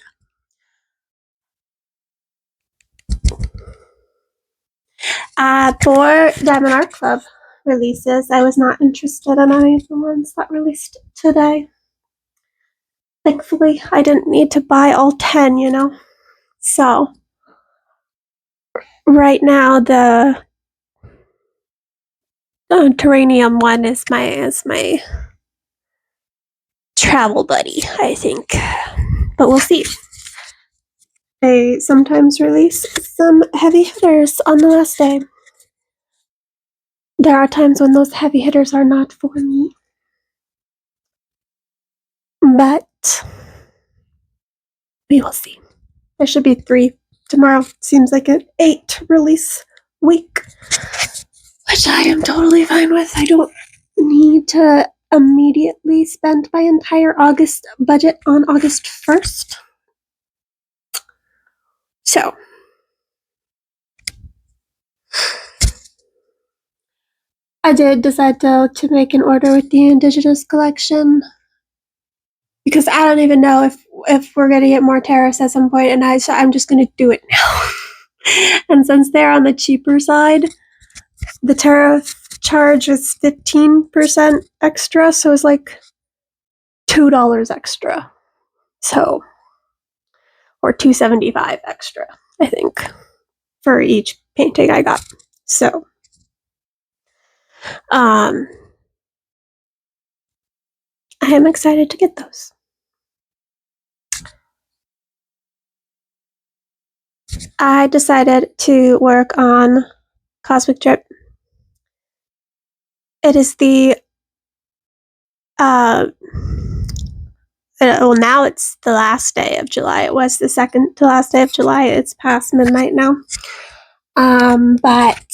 S1: For Diamond Art Club releases, I was not interested in any of the ones that released today. Thankfully, I didn't need to buy all 10, you know? So, right now, the Terranium one is my travel buddy, I think. But we'll see. They sometimes release some heavy hitters on the last day. There are times when those heavy hitters are not for me. But we will see. There should be 3 tomorrow. Seems like an 8 release week, which I am totally fine with. I don't need to immediately spend my entire August budget on August 1st. So, I did decide to make an order with the Indigenous collection because I don't even know if we're gonna get more tariffs at some point, and I'm just gonna do it now. And since they're on the cheaper side, the tariff charge is 15% extra, so it's like $2 extra. So, or $2.75 extra, I think, for each painting I got. So, I am excited to get those. I decided to work on Cosmic Drip. It is the well, now it's the last day of July. It was the second to last day of July. It's past midnight now. But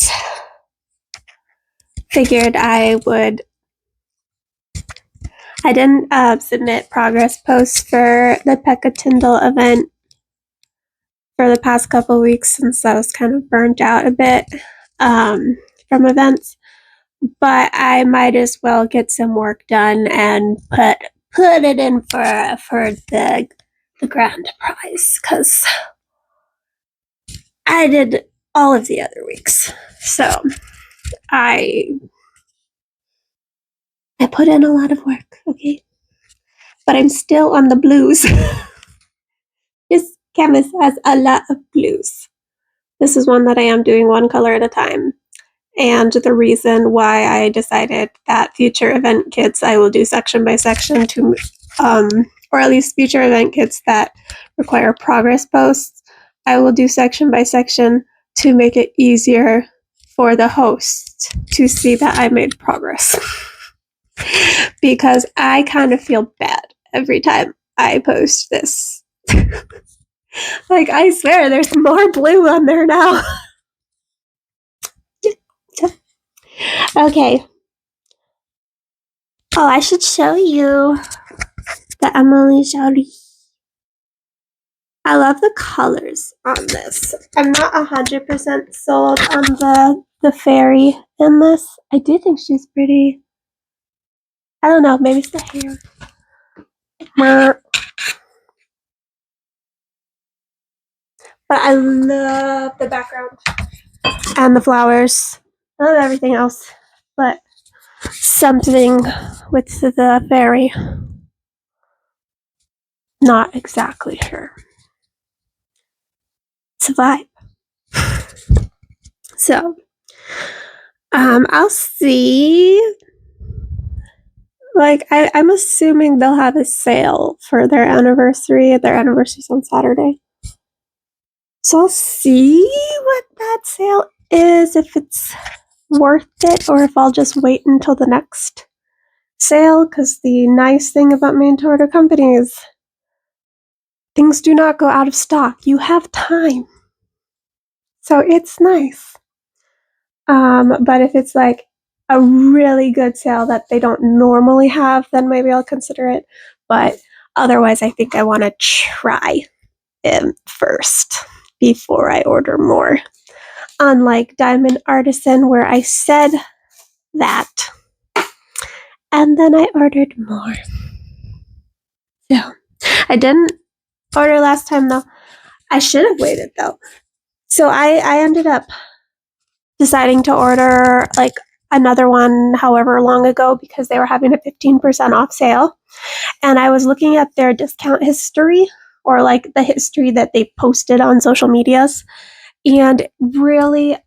S1: figured I didn't submit progress posts for the Pekka Tyndall event for the past couple weeks since I was kind of burnt out a bit from events. But I might as well get some work done and put it in for the grand prize, because I did all of the other weeks. So I put in a lot of work, okay? But I'm still on the blues. This canvas has a lot of blues. This is one that I am doing one color at a time. And the reason why I decided that future event kits I will do section by section to, or at least future event kits that require progress posts, I will do section by section to make it easier for the host to see that I made progress. Because I kind of feel bad every time I post this. Like, I swear there's more blue on there now. Okay. Oh, I should show you the Emily Jolie. I love the colors on this. I'm not 100% sold on the fairy in this. I do think she's pretty. I don't know, maybe it's the hair. But I love the background and the flowers. I love everything else, but something with the fairy. Not exactly sure. It's a vibe. So, I'll see. Like, I'm assuming they'll have a sale for their anniversary. Their anniversary's on Saturday. So I'll see what that sale is, if it's worth it, or if I'll just wait until the next sale, because the nice thing about made-to-order companies, things do not go out of stock. You have time. So it's nice. But if it's like a really good sale that they don't normally have, then maybe I'll consider it. But otherwise, I think I want to try it first before I order more. Unlike Diamond Artisan, where I said that, and then I ordered more. So I didn't order last time, though. I should have waited, though. So I ended up deciding to order like another one however long ago because they were having a 15% off sale. And I was looking at their discount history, or like the history that they posted on social medias. And really,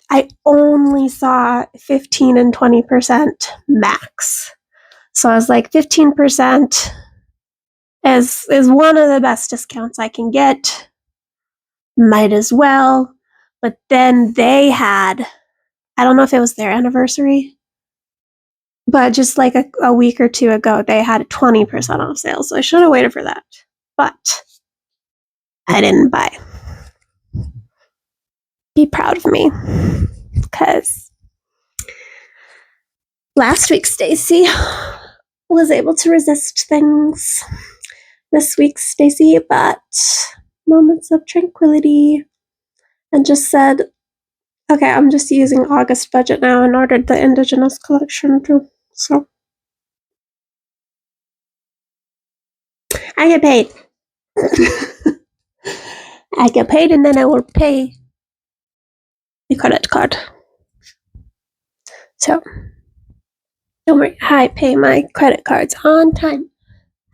S1: I only saw 15 and 20% max. So I was like, 15% is one of the best discounts I can get. Might as well. But then they had, I don't know if it was their anniversary, but just like a week or two ago, they had a 20% off sale. So I should have waited for that. But I didn't buy. Be proud of me. Because last week, Stacy was able to resist things. This week, Stacy bought Moments of Tranquility and just said, okay, I'm just using August budget now, and ordered the Indigenous collection too. So I get paid. I get paid, and then I will pay the credit card. So don't worry, I pay my credit cards on time.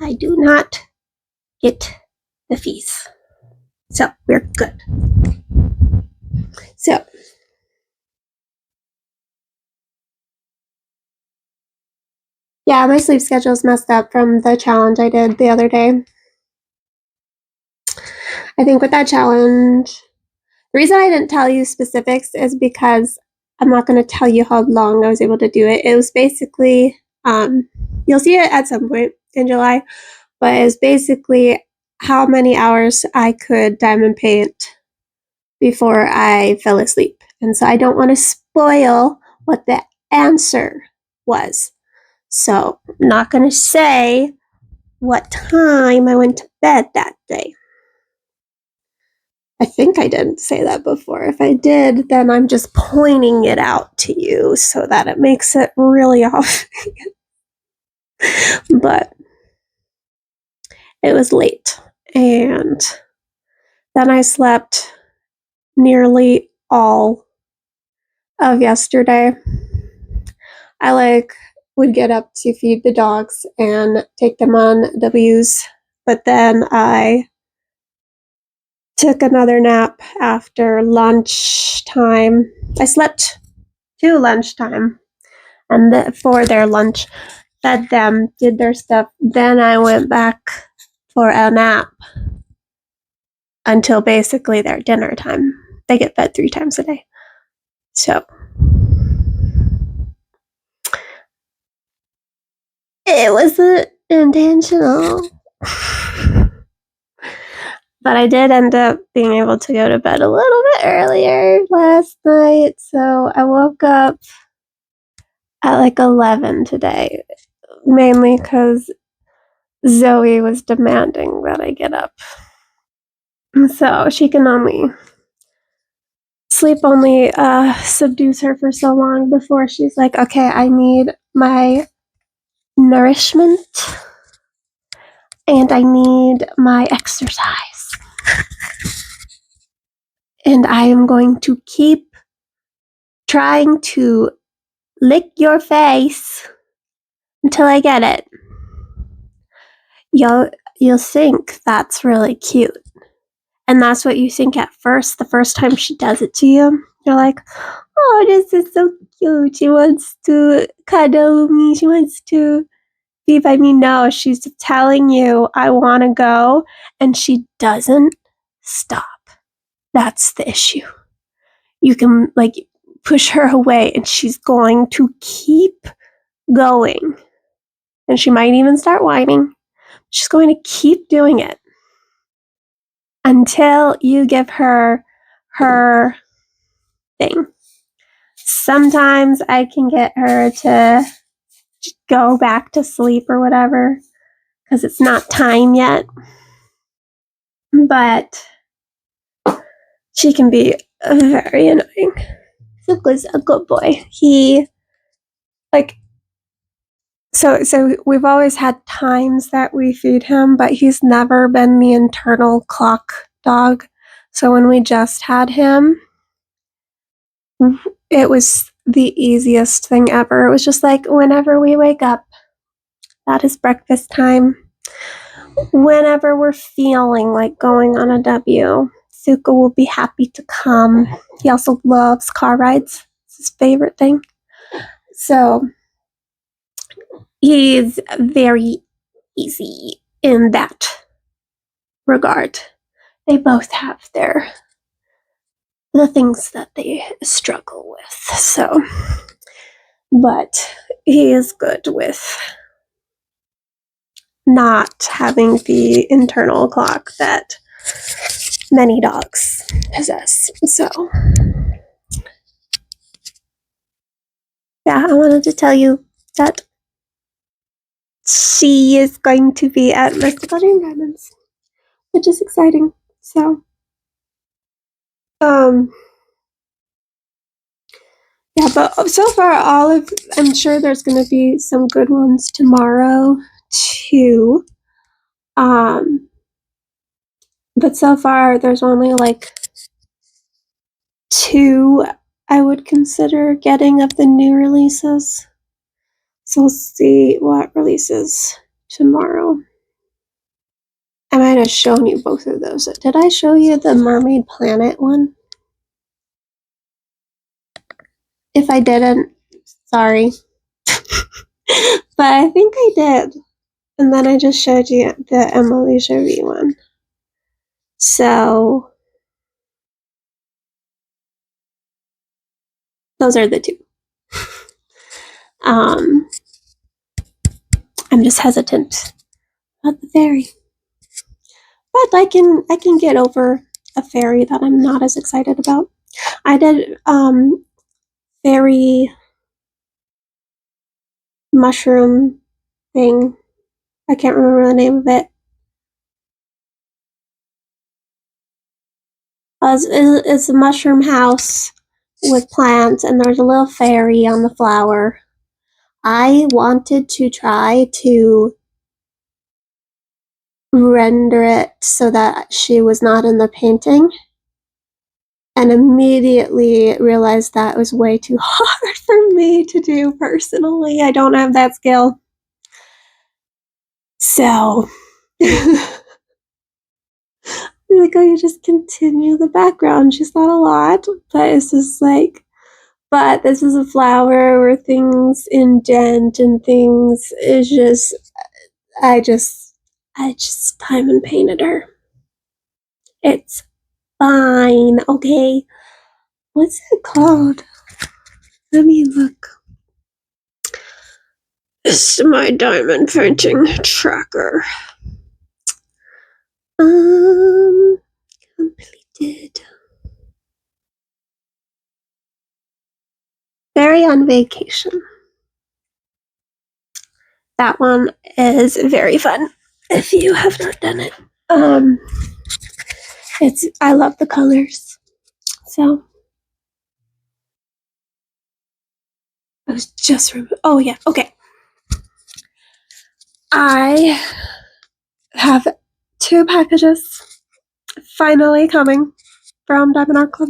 S1: I do not get the fees. So we're good. So yeah, my sleep schedule's messed up from the challenge I did the other day. I think with that challenge, the reason I didn't tell you specifics is because I'm not going to tell you how long I was able to do it. It was basically, you'll see it at some point in July, but it was basically how many hours I could diamond paint before I fell asleep. And so I don't want to spoil what the answer was. So I'm not going to say what time I went to bed that day. I think I didn't say that before. If I did, then I'm just pointing it out to you so that it makes it really obvious. But it was late, and then I slept nearly all of yesterday. I would get up to feed the dogs and take them on W's, but then I took another nap after lunchtime. I slept to lunchtime, and for their lunch, fed them, did their stuff. Then I went back for a nap until basically their dinner time. They get fed 3 times a day. So it wasn't intentional. But I did end up being able to go to bed a little bit earlier last night. So I woke up at like 11 today, mainly because Zoe was demanding that I get up. So she can only sleep subdues her for so long before she's like, okay, I need my nourishment, and I need my exercise. And I am going to keep trying to lick your face until I get it. You'll think that's really cute. And that's what you think at first, the first time she does it to you. You're like, oh, this is so cute. She wants to cuddle me. She wants to be by me. No, she's telling you, I want to go. And she doesn't stop. That's the issue. You can, like, push her away and she's going to keep going. And she might even start whining. She's going to keep doing it until you give her her thing. Sometimes I can get her to go back to sleep or whatever because it's not time yet. But she can be very annoying. Zuko's a good boy. He, like, so we've always had times that we feed him, but he's never been the internal clock dog. So when we just had him, it was the easiest thing ever. It was just like, whenever we wake up, that is breakfast time. Whenever we're feeling like going on a W, Zuko will be happy to come. He also loves car rides. It's his favorite thing. So he's very easy in that regard. They both have the things that they struggle with. So, but he is good with not having the internal clock that many dogs possess. So, yeah, I wanted to tell you that she is going to be at Mystical Dream Diamonds, which is exciting. So, yeah, but so far, I'm sure there's going to be some good ones tomorrow, too. But so far, there's only like 2 I would consider getting of the new releases. So we'll see what releases tomorrow. I might have shown you both of those. Did I show you the Mermaid Planet one? If I didn't, sorry. But I think I did. And then I just showed you the Emily Jolie one. So those are the 2. I'm just hesitant about the fairy. But I can get over a fairy that I'm not as excited about. I did fairy mushroom thing. I can't remember the name of it. It's a mushroom house with plants, and there's a little fairy on the flower. I wanted to try to render it so that she was not in the painting, and immediately realized that was way too hard for me to do personally. I don't have that skill. So, like, oh, you just continue the background. She's not a lot, but it's just like, but this is a flower where things indent and things is just, I just time and painted her. It's fine, okay? What's it called? Let me look. This is my diamond painting tracker. Completed. Fairy on Vacation. That one is very fun if you have not done it. I love the colors. So I was just oh yeah, okay. I have 2 packages finally coming from Diamond Art Club.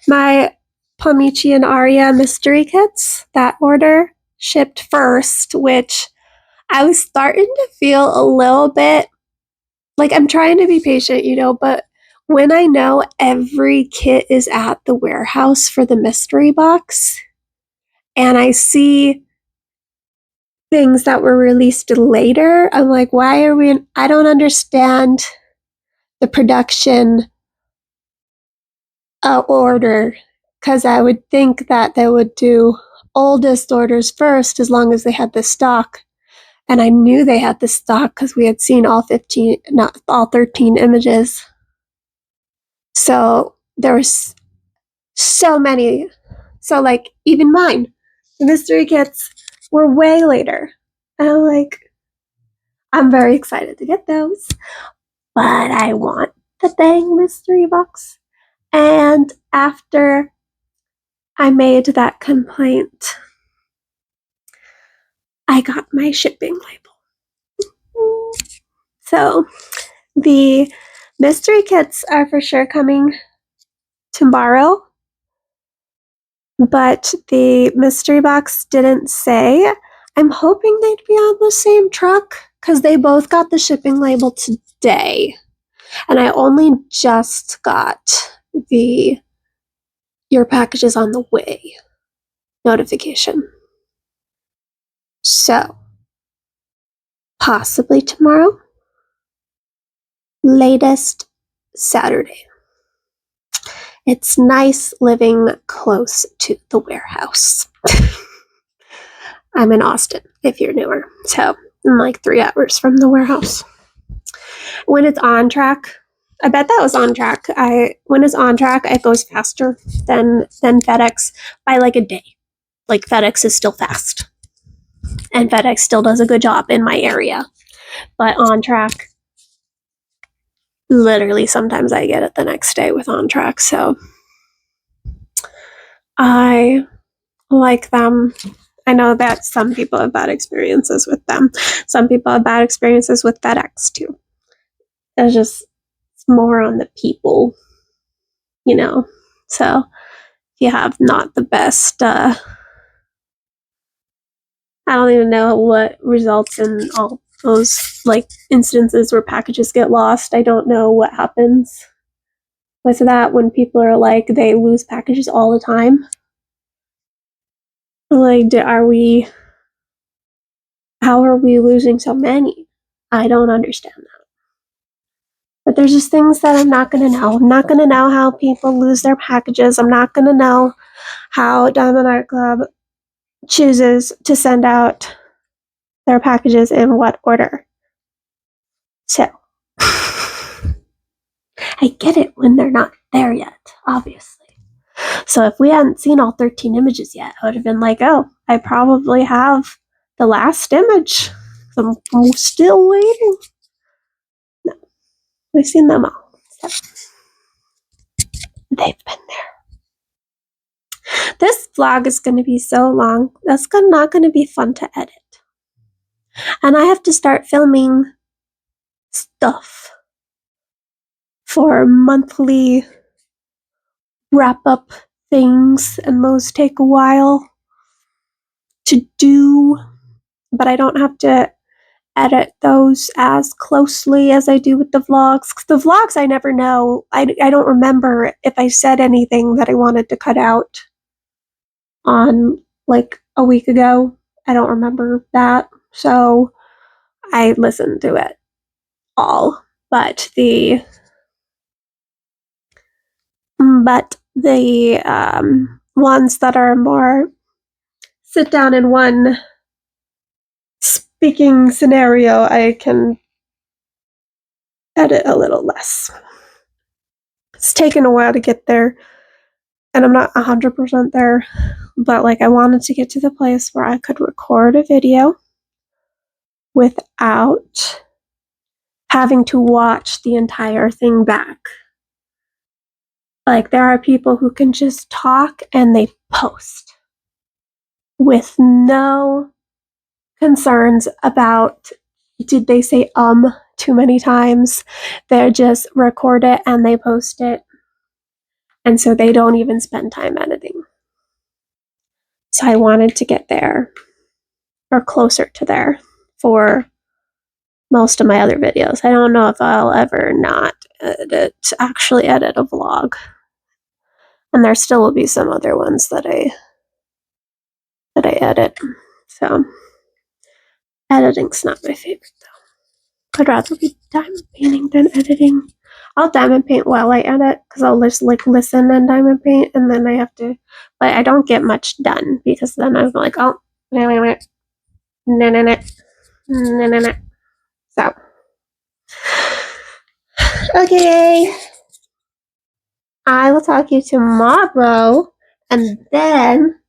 S1: My Pomichi and Aria mystery kits, that order shipped first, which I was starting to feel a little bit like I'm trying to be patient, but when I know every kit is at the warehouse for the mystery box and I see things that were released later, I'm like, why are we I don't understand the production order, because I would think that they would do oldest orders first as long as they had the stock. And I knew they had the stock because we had seen all 13 images. So there was so many. So like even mine, the mystery kits were way later. And I'm very excited to get those. But I want the dang mystery box. And after I made that complaint, I got my shipping label. So the mystery kits are for sure coming tomorrow, but the mystery box didn't say. I'm hoping they'd be on the same truck because they both got the shipping label today. And I only just got the your package is on the way notification. So, possibly tomorrow, latest Saturday. It's nice living close to the warehouse. I'm in Austin, if you're newer. So I'm like 3 hours from the warehouse. When it's on track, I bet that was on track. When it's on track, it goes faster than FedEx by like a day. Like FedEx is still fast. And FedEx still does a good job in my area. But on track, literally sometimes I get it the next day with on track. So I like them. I know that some people have bad experiences with them. Some people have bad experiences with FedEx too. It's more on the people, So if you have not the best, I don't even know what results in all those instances where packages get lost. I don't know what happens with that when people are they lose packages all the time. How are we losing so many? I don't understand that. But there's just things that I'm not going to know. I'm not going to know how people lose their packages. I'm not going to know how Diamond Art Club chooses to send out their packages in what order. So, I get it when they're not there yet, obviously. So if we hadn't seen all 13 images yet, I would have been like, oh, I probably have the last image. I'm still waiting. No, we've seen them all. So they've been there. This vlog is going to be so long. That's not going to be fun to edit. And I have to start filming stuff for monthly wrap-up things, and those take a while to do. But I don't have to edit those as closely as I do with the vlogs. 'Cause the vlogs, I never know. I don't remember if I said anything that I wanted to cut out on a week ago. I don't remember that. So I listened to it all. But the ones that are more sit down in one speaking scenario, I can edit a little less. It's taken a while to get there, and I'm not 100% there, but I wanted to get to the place where I could record a video without having to watch the entire thing back. There are people who can just talk and they post with no concerns about did they say too many times. They just record it and they post it. And so they don't even spend time editing. So I wanted to get there or closer to there for most of my other videos. I don't know if I'll ever not actually edit a vlog. And there still will be some other ones that I edit. So editing's not my favorite though. I'd rather be diamond painting than editing. I'll diamond paint while I edit because I'll just like listen and diamond paint, and then I have to, but I don't get much done because then I'm like, oh, no. So, okay, I will talk to you tomorrow, and then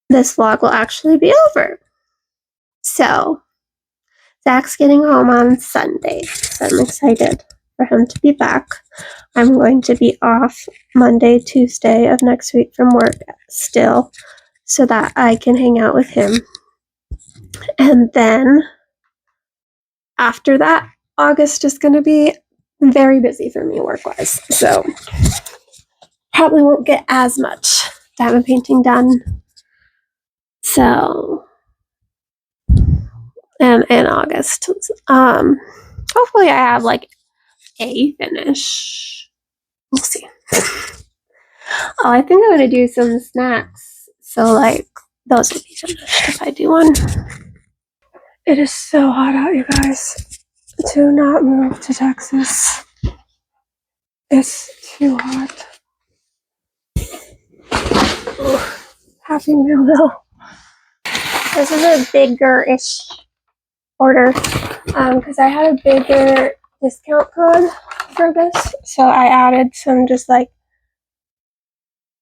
S1: this vlog will actually be over. So, Zach's getting home on Sunday, so I'm excited for him to be back. I'm going to be off Monday, Tuesday of next week from work still, so that I can hang out with him. And then after that, August is going to be very busy for me work-wise, so probably won't get as much diamond painting done. So, and in August, hopefully I have like a finish. We'll see. Oh, I think I'm gonna do some snacks. So like those would be finished if I do one. It is so hot out, you guys. Do not move to Texas. It's too hot. Happy meal though. This is a bigger-ish order because I had a bigger discount code for this, so I added some just like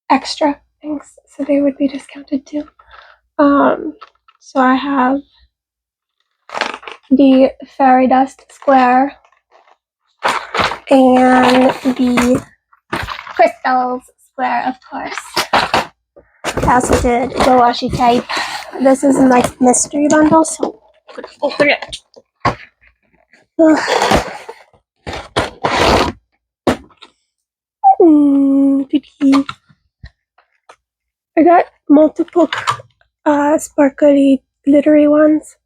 S1: extra things so they would be discounted too. So I have the fairy dust square and the crystals square, of course. I also did the washi tape. This is in like mystery bundle, so I'm gonna open it. I got multiple sparkly glittery ones,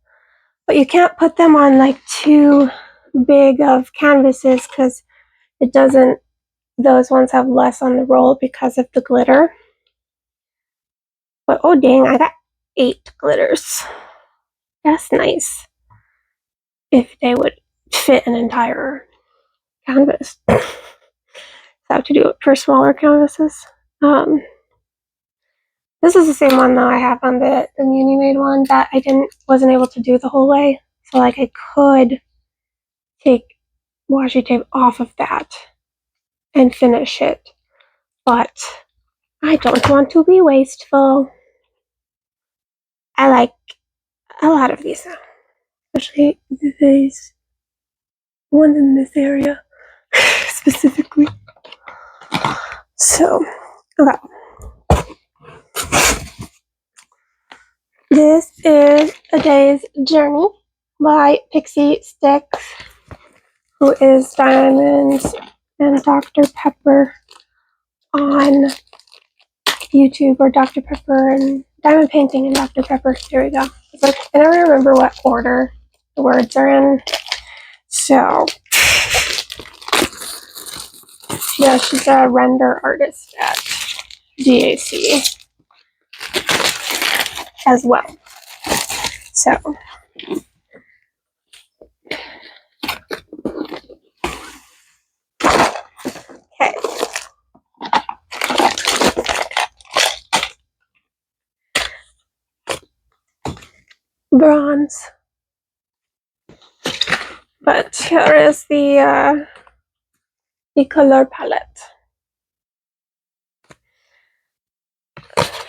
S1: but you can't put them on like too big of canvases because it doesn't, those ones have less on the roll because of the glitter. But oh dang, I got 8 glitters. That's nice. If they would fit an entire canvas. I have to do it for smaller canvases. This is the same one though I have on the Muni Made one that I wasn't able to do the whole way. So like I could take washi tape off of that and finish it. But I don't want to be wasteful. I like a lot of these, especially these ones in this area specifically. So, okay. This is A Day's Journey by Pixie Sticks, who is Diamonds and Dr. Pepper on YouTube, or Dr. Pepper and Diamond Painting and Dr. Pepper. There we go. It's like, I never remember what order the words are in. So, yeah, she's a render artist at DAC as well. So, okay. Bronze. But here is the color palette.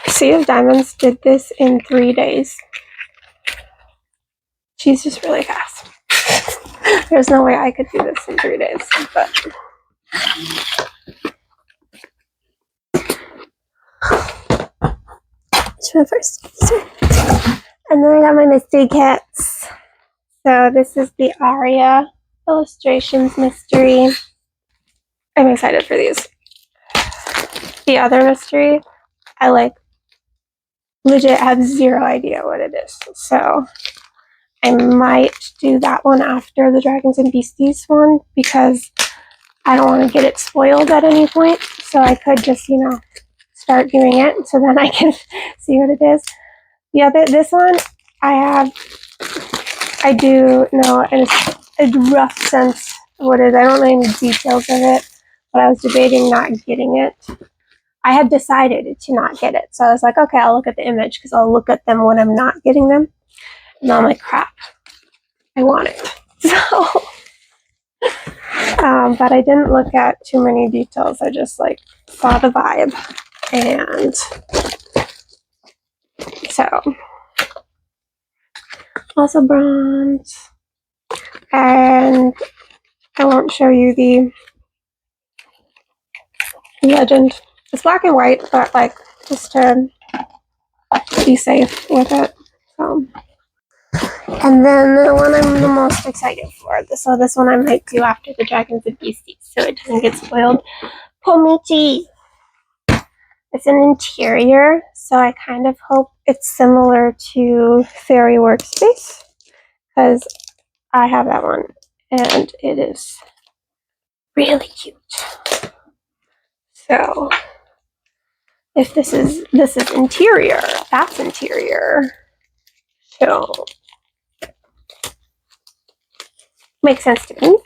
S1: Sea of Diamonds did this in 3 days. She's just really fast. There's no way I could do this in 3 days, but it's my first. And then I got my mystery kits. So this is the Aria Illustrations mystery. I'm excited for these. The other mystery, I legit have zero idea what it is. So I might do that one after the Dragons and Beasties one because I don't want to get it spoiled at any point. So I could just, start doing it so then I can see what it is. This one, I do know a rough sense of what it is. I don't know any details of it, but I was debating not getting it. I had decided to not get it. So I was like, okay, I'll look at the image because I'll look at them when I'm not getting them. And I'm like, crap, I want it. So, but I didn't look at too many details. I just saw the vibe. And so, also bronze. And I won't show you the legend. It's black and white, but just to be safe with it. So. And then the one I'm the most excited for. So this one I might do after the Dragons and Beasties, so it doesn't get spoiled. Pomichi. It's an interior, so I kind of hope it's similar to Fairy Workspace, because I have that one, and it is really cute. So if this is interior, that's interior. So makes sense to me.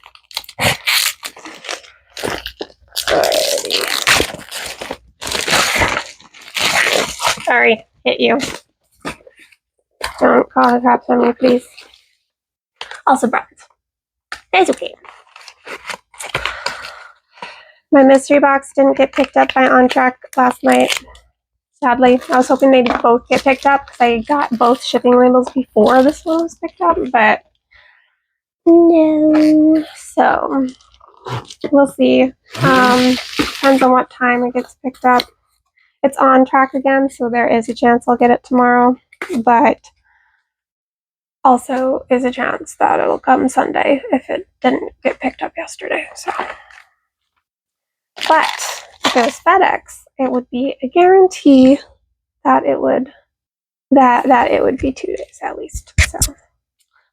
S1: Alrighty. Sorry, hit you. Don't call the cops on me, please. Also bronze. It's okay. My mystery box didn't get picked up by On Track last night. Sadly, I was hoping they'd both get picked up because I got both shipping labels before this one was picked up, but no. So we'll see. Depends on what time it gets picked up. It's On Track again, so there is a chance I'll get it tomorrow, but also is a chance that it'll come Sunday if it didn't get picked up yesterday. So, but if it was FedEx, it would be a guarantee that it would it would be 2 days at least. So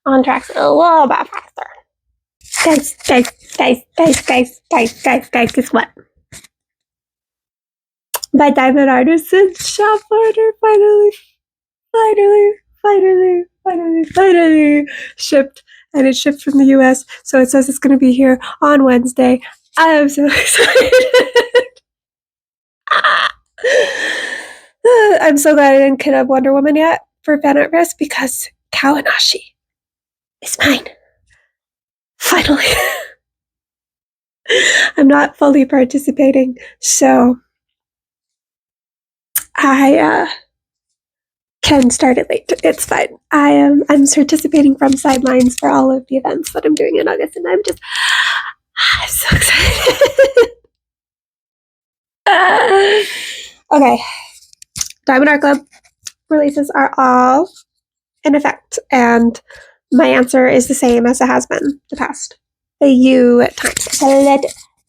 S1: On Track's a little bit faster. Guys, guess what? My Diamond Artisan shop order finally shipped, and it shipped from the US, so it says it's going to be here on Wednesday. I am so excited. I'm so glad I didn't kid up Wonder Woman yet for fan art press because Kawanashi is mine. Finally. I'm not fully participating, so I can start it late. It's fine. I'm participating from sidelines for all of the events that I'm doing in August, and I'm so excited. Okay. Diamond Art Club releases are all in effect, and my answer is the same as it has been the past few times. So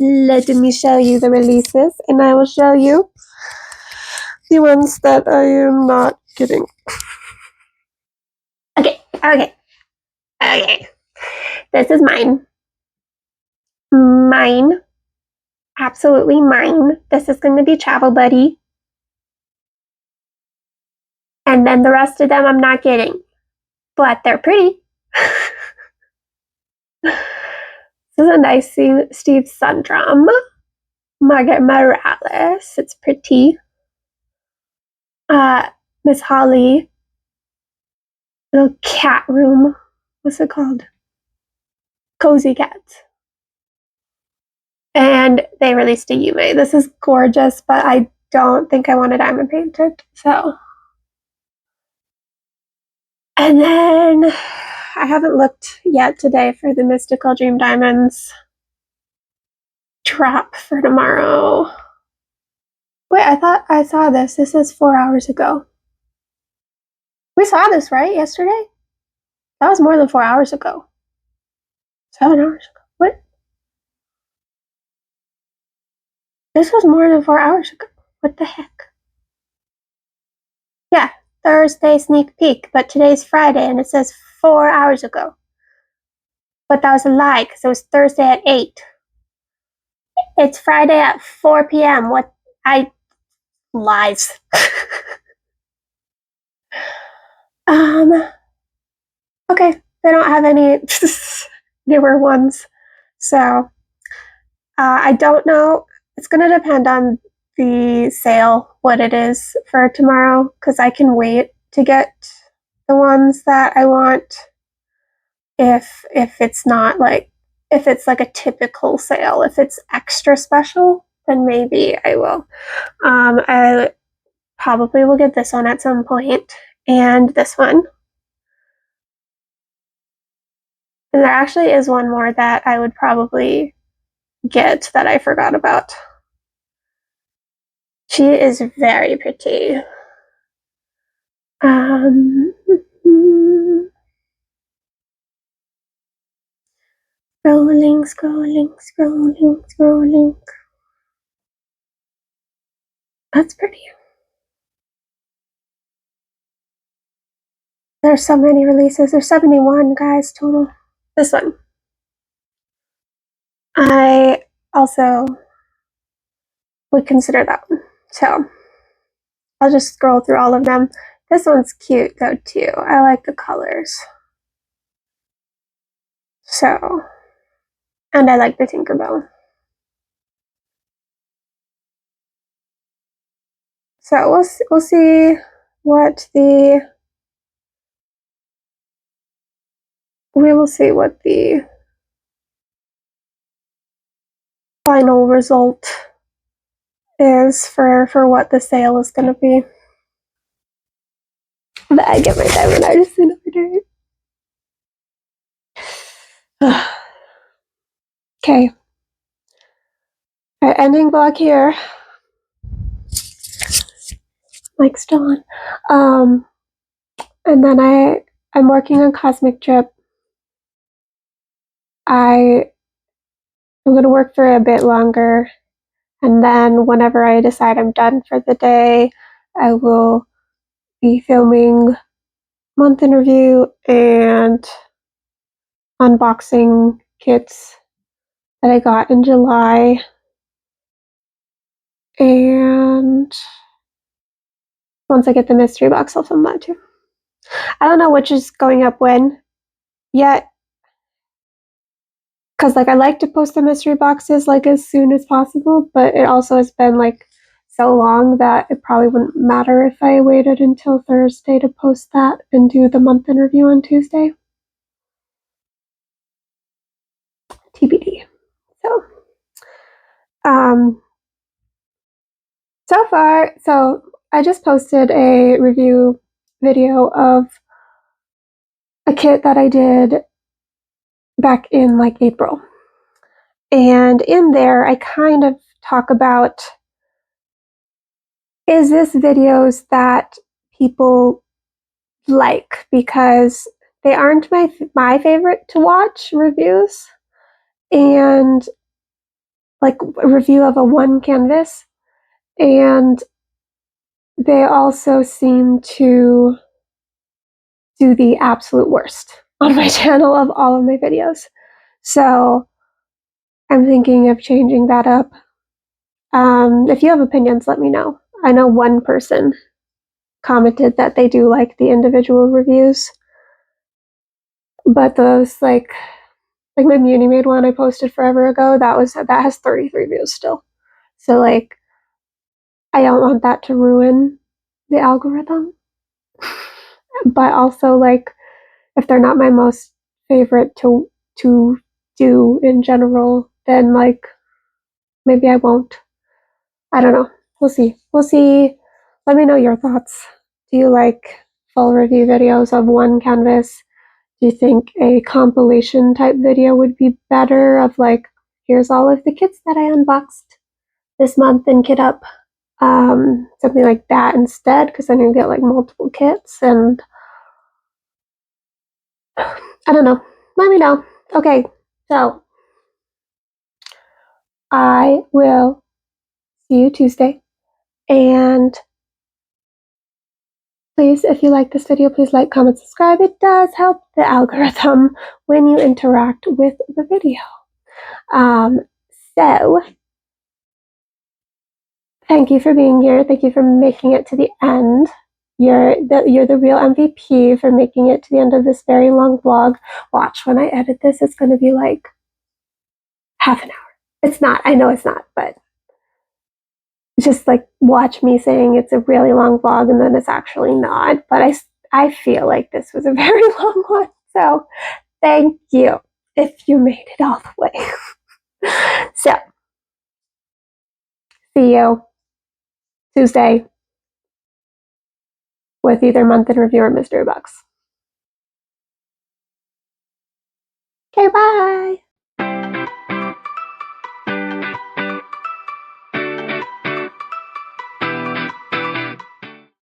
S1: let me show you the releases, and I will show you the ones that I am not getting. Okay. This is mine. Mine. Absolutely mine. This is going to be Travel Buddy. And then the rest of them I'm not getting. But they're pretty. This is a nice Steve Sundrum. Margaret Morales. It's pretty. Miss Holly. Little cat room. What's it called? Cozy Cats. And they released a Yume. This is gorgeous, but I don't think I want to diamond paint it. So. And then I haven't looked yet today for the Mystical Dream Diamonds drop for tomorrow. Wait, I thought I saw this. This is 4 hours ago. We saw this, right, yesterday? That was more than 4 hours ago. 7 hours ago. What? This was more than 4 hours ago. What the heck? Yeah, Thursday sneak peek, but today's Friday and it says 4 hours ago. But that was a lie because it was Thursday at 8. It's Friday at 4 p.m. What? Lies. Okay, they don't have any newer ones. So, I don't know. It's going to depend on the sale, what it is for tomorrow, because I can wait to get the ones that I want if it's not like, if it's like a typical sale. If it's extra special, then maybe I will. I probably will get this one at some point, and this one. And there actually is one more that I would probably get that I forgot about. She is very pretty. Scrolling, scrolling, scrolling, scrolling. That's pretty. There's so many releases. There's 71, guys, total. This one. I also would consider that one. So I'll just scroll through all of them. This one's cute though too. I like the colors. So, and I like the Tinkerbell. So we'll see what the final result is for what the sale is going to be. But I get my diamond artist another day. Okay. Our ending vlog here. Like still on. And then I'm working on Cosmic Trip. I'm gonna work for a bit longer, and then whenever I decide I'm done for the day, I will be filming month in review and unboxing kits that I got in July. And once I get the mystery box, I'll film that too. I don't know which is going up when yet, because like I like to post the mystery boxes like as soon as possible, but it also has been like so long that it probably wouldn't matter if I waited until Thursday to post that and do the month in review on Tuesday. TBD. So I just posted a review video of a kit that I did back in like April. And in there, I kind of talk about, is this videos that people like? Because they aren't my favorite to watch reviews. And like a review of a one canvas. And they also seem to do the absolute worst on my channel of all of my videos. So I'm thinking of changing that up. If you have opinions, let me know. I know one person commented that they do like the individual reviews, but those like my Muni made one I posted forever ago, that has 33 views still. So like I don't want that to ruin the algorithm. But also like if they're not my most favorite to do in general, then like maybe I won't. I don't know. We'll see. Let me know your thoughts. Do you like full review videos of one canvas? Do you think a compilation type video would be better of like, here's all of the kits that I unboxed this month in Kit Up? Something like that instead, because then you get like multiple kits. And I don't know. Let me know. Okay, so I will see you Tuesday. And please, if you like this video, please like, comment, subscribe. It does help the algorithm when you interact with the video. So thank you for being here. Thank you for making it to the end. You're the real MVP for making it to the end of this very long vlog. Watch, when I edit this, it's going to be like half an hour. It's not. I know it's not, but just like watch me saying it's a really long vlog and then it's actually not. But I feel like this was a very long one. So thank you if you made it all the way. So see you Tuesday with either month in review or mystery box. Okay, bye.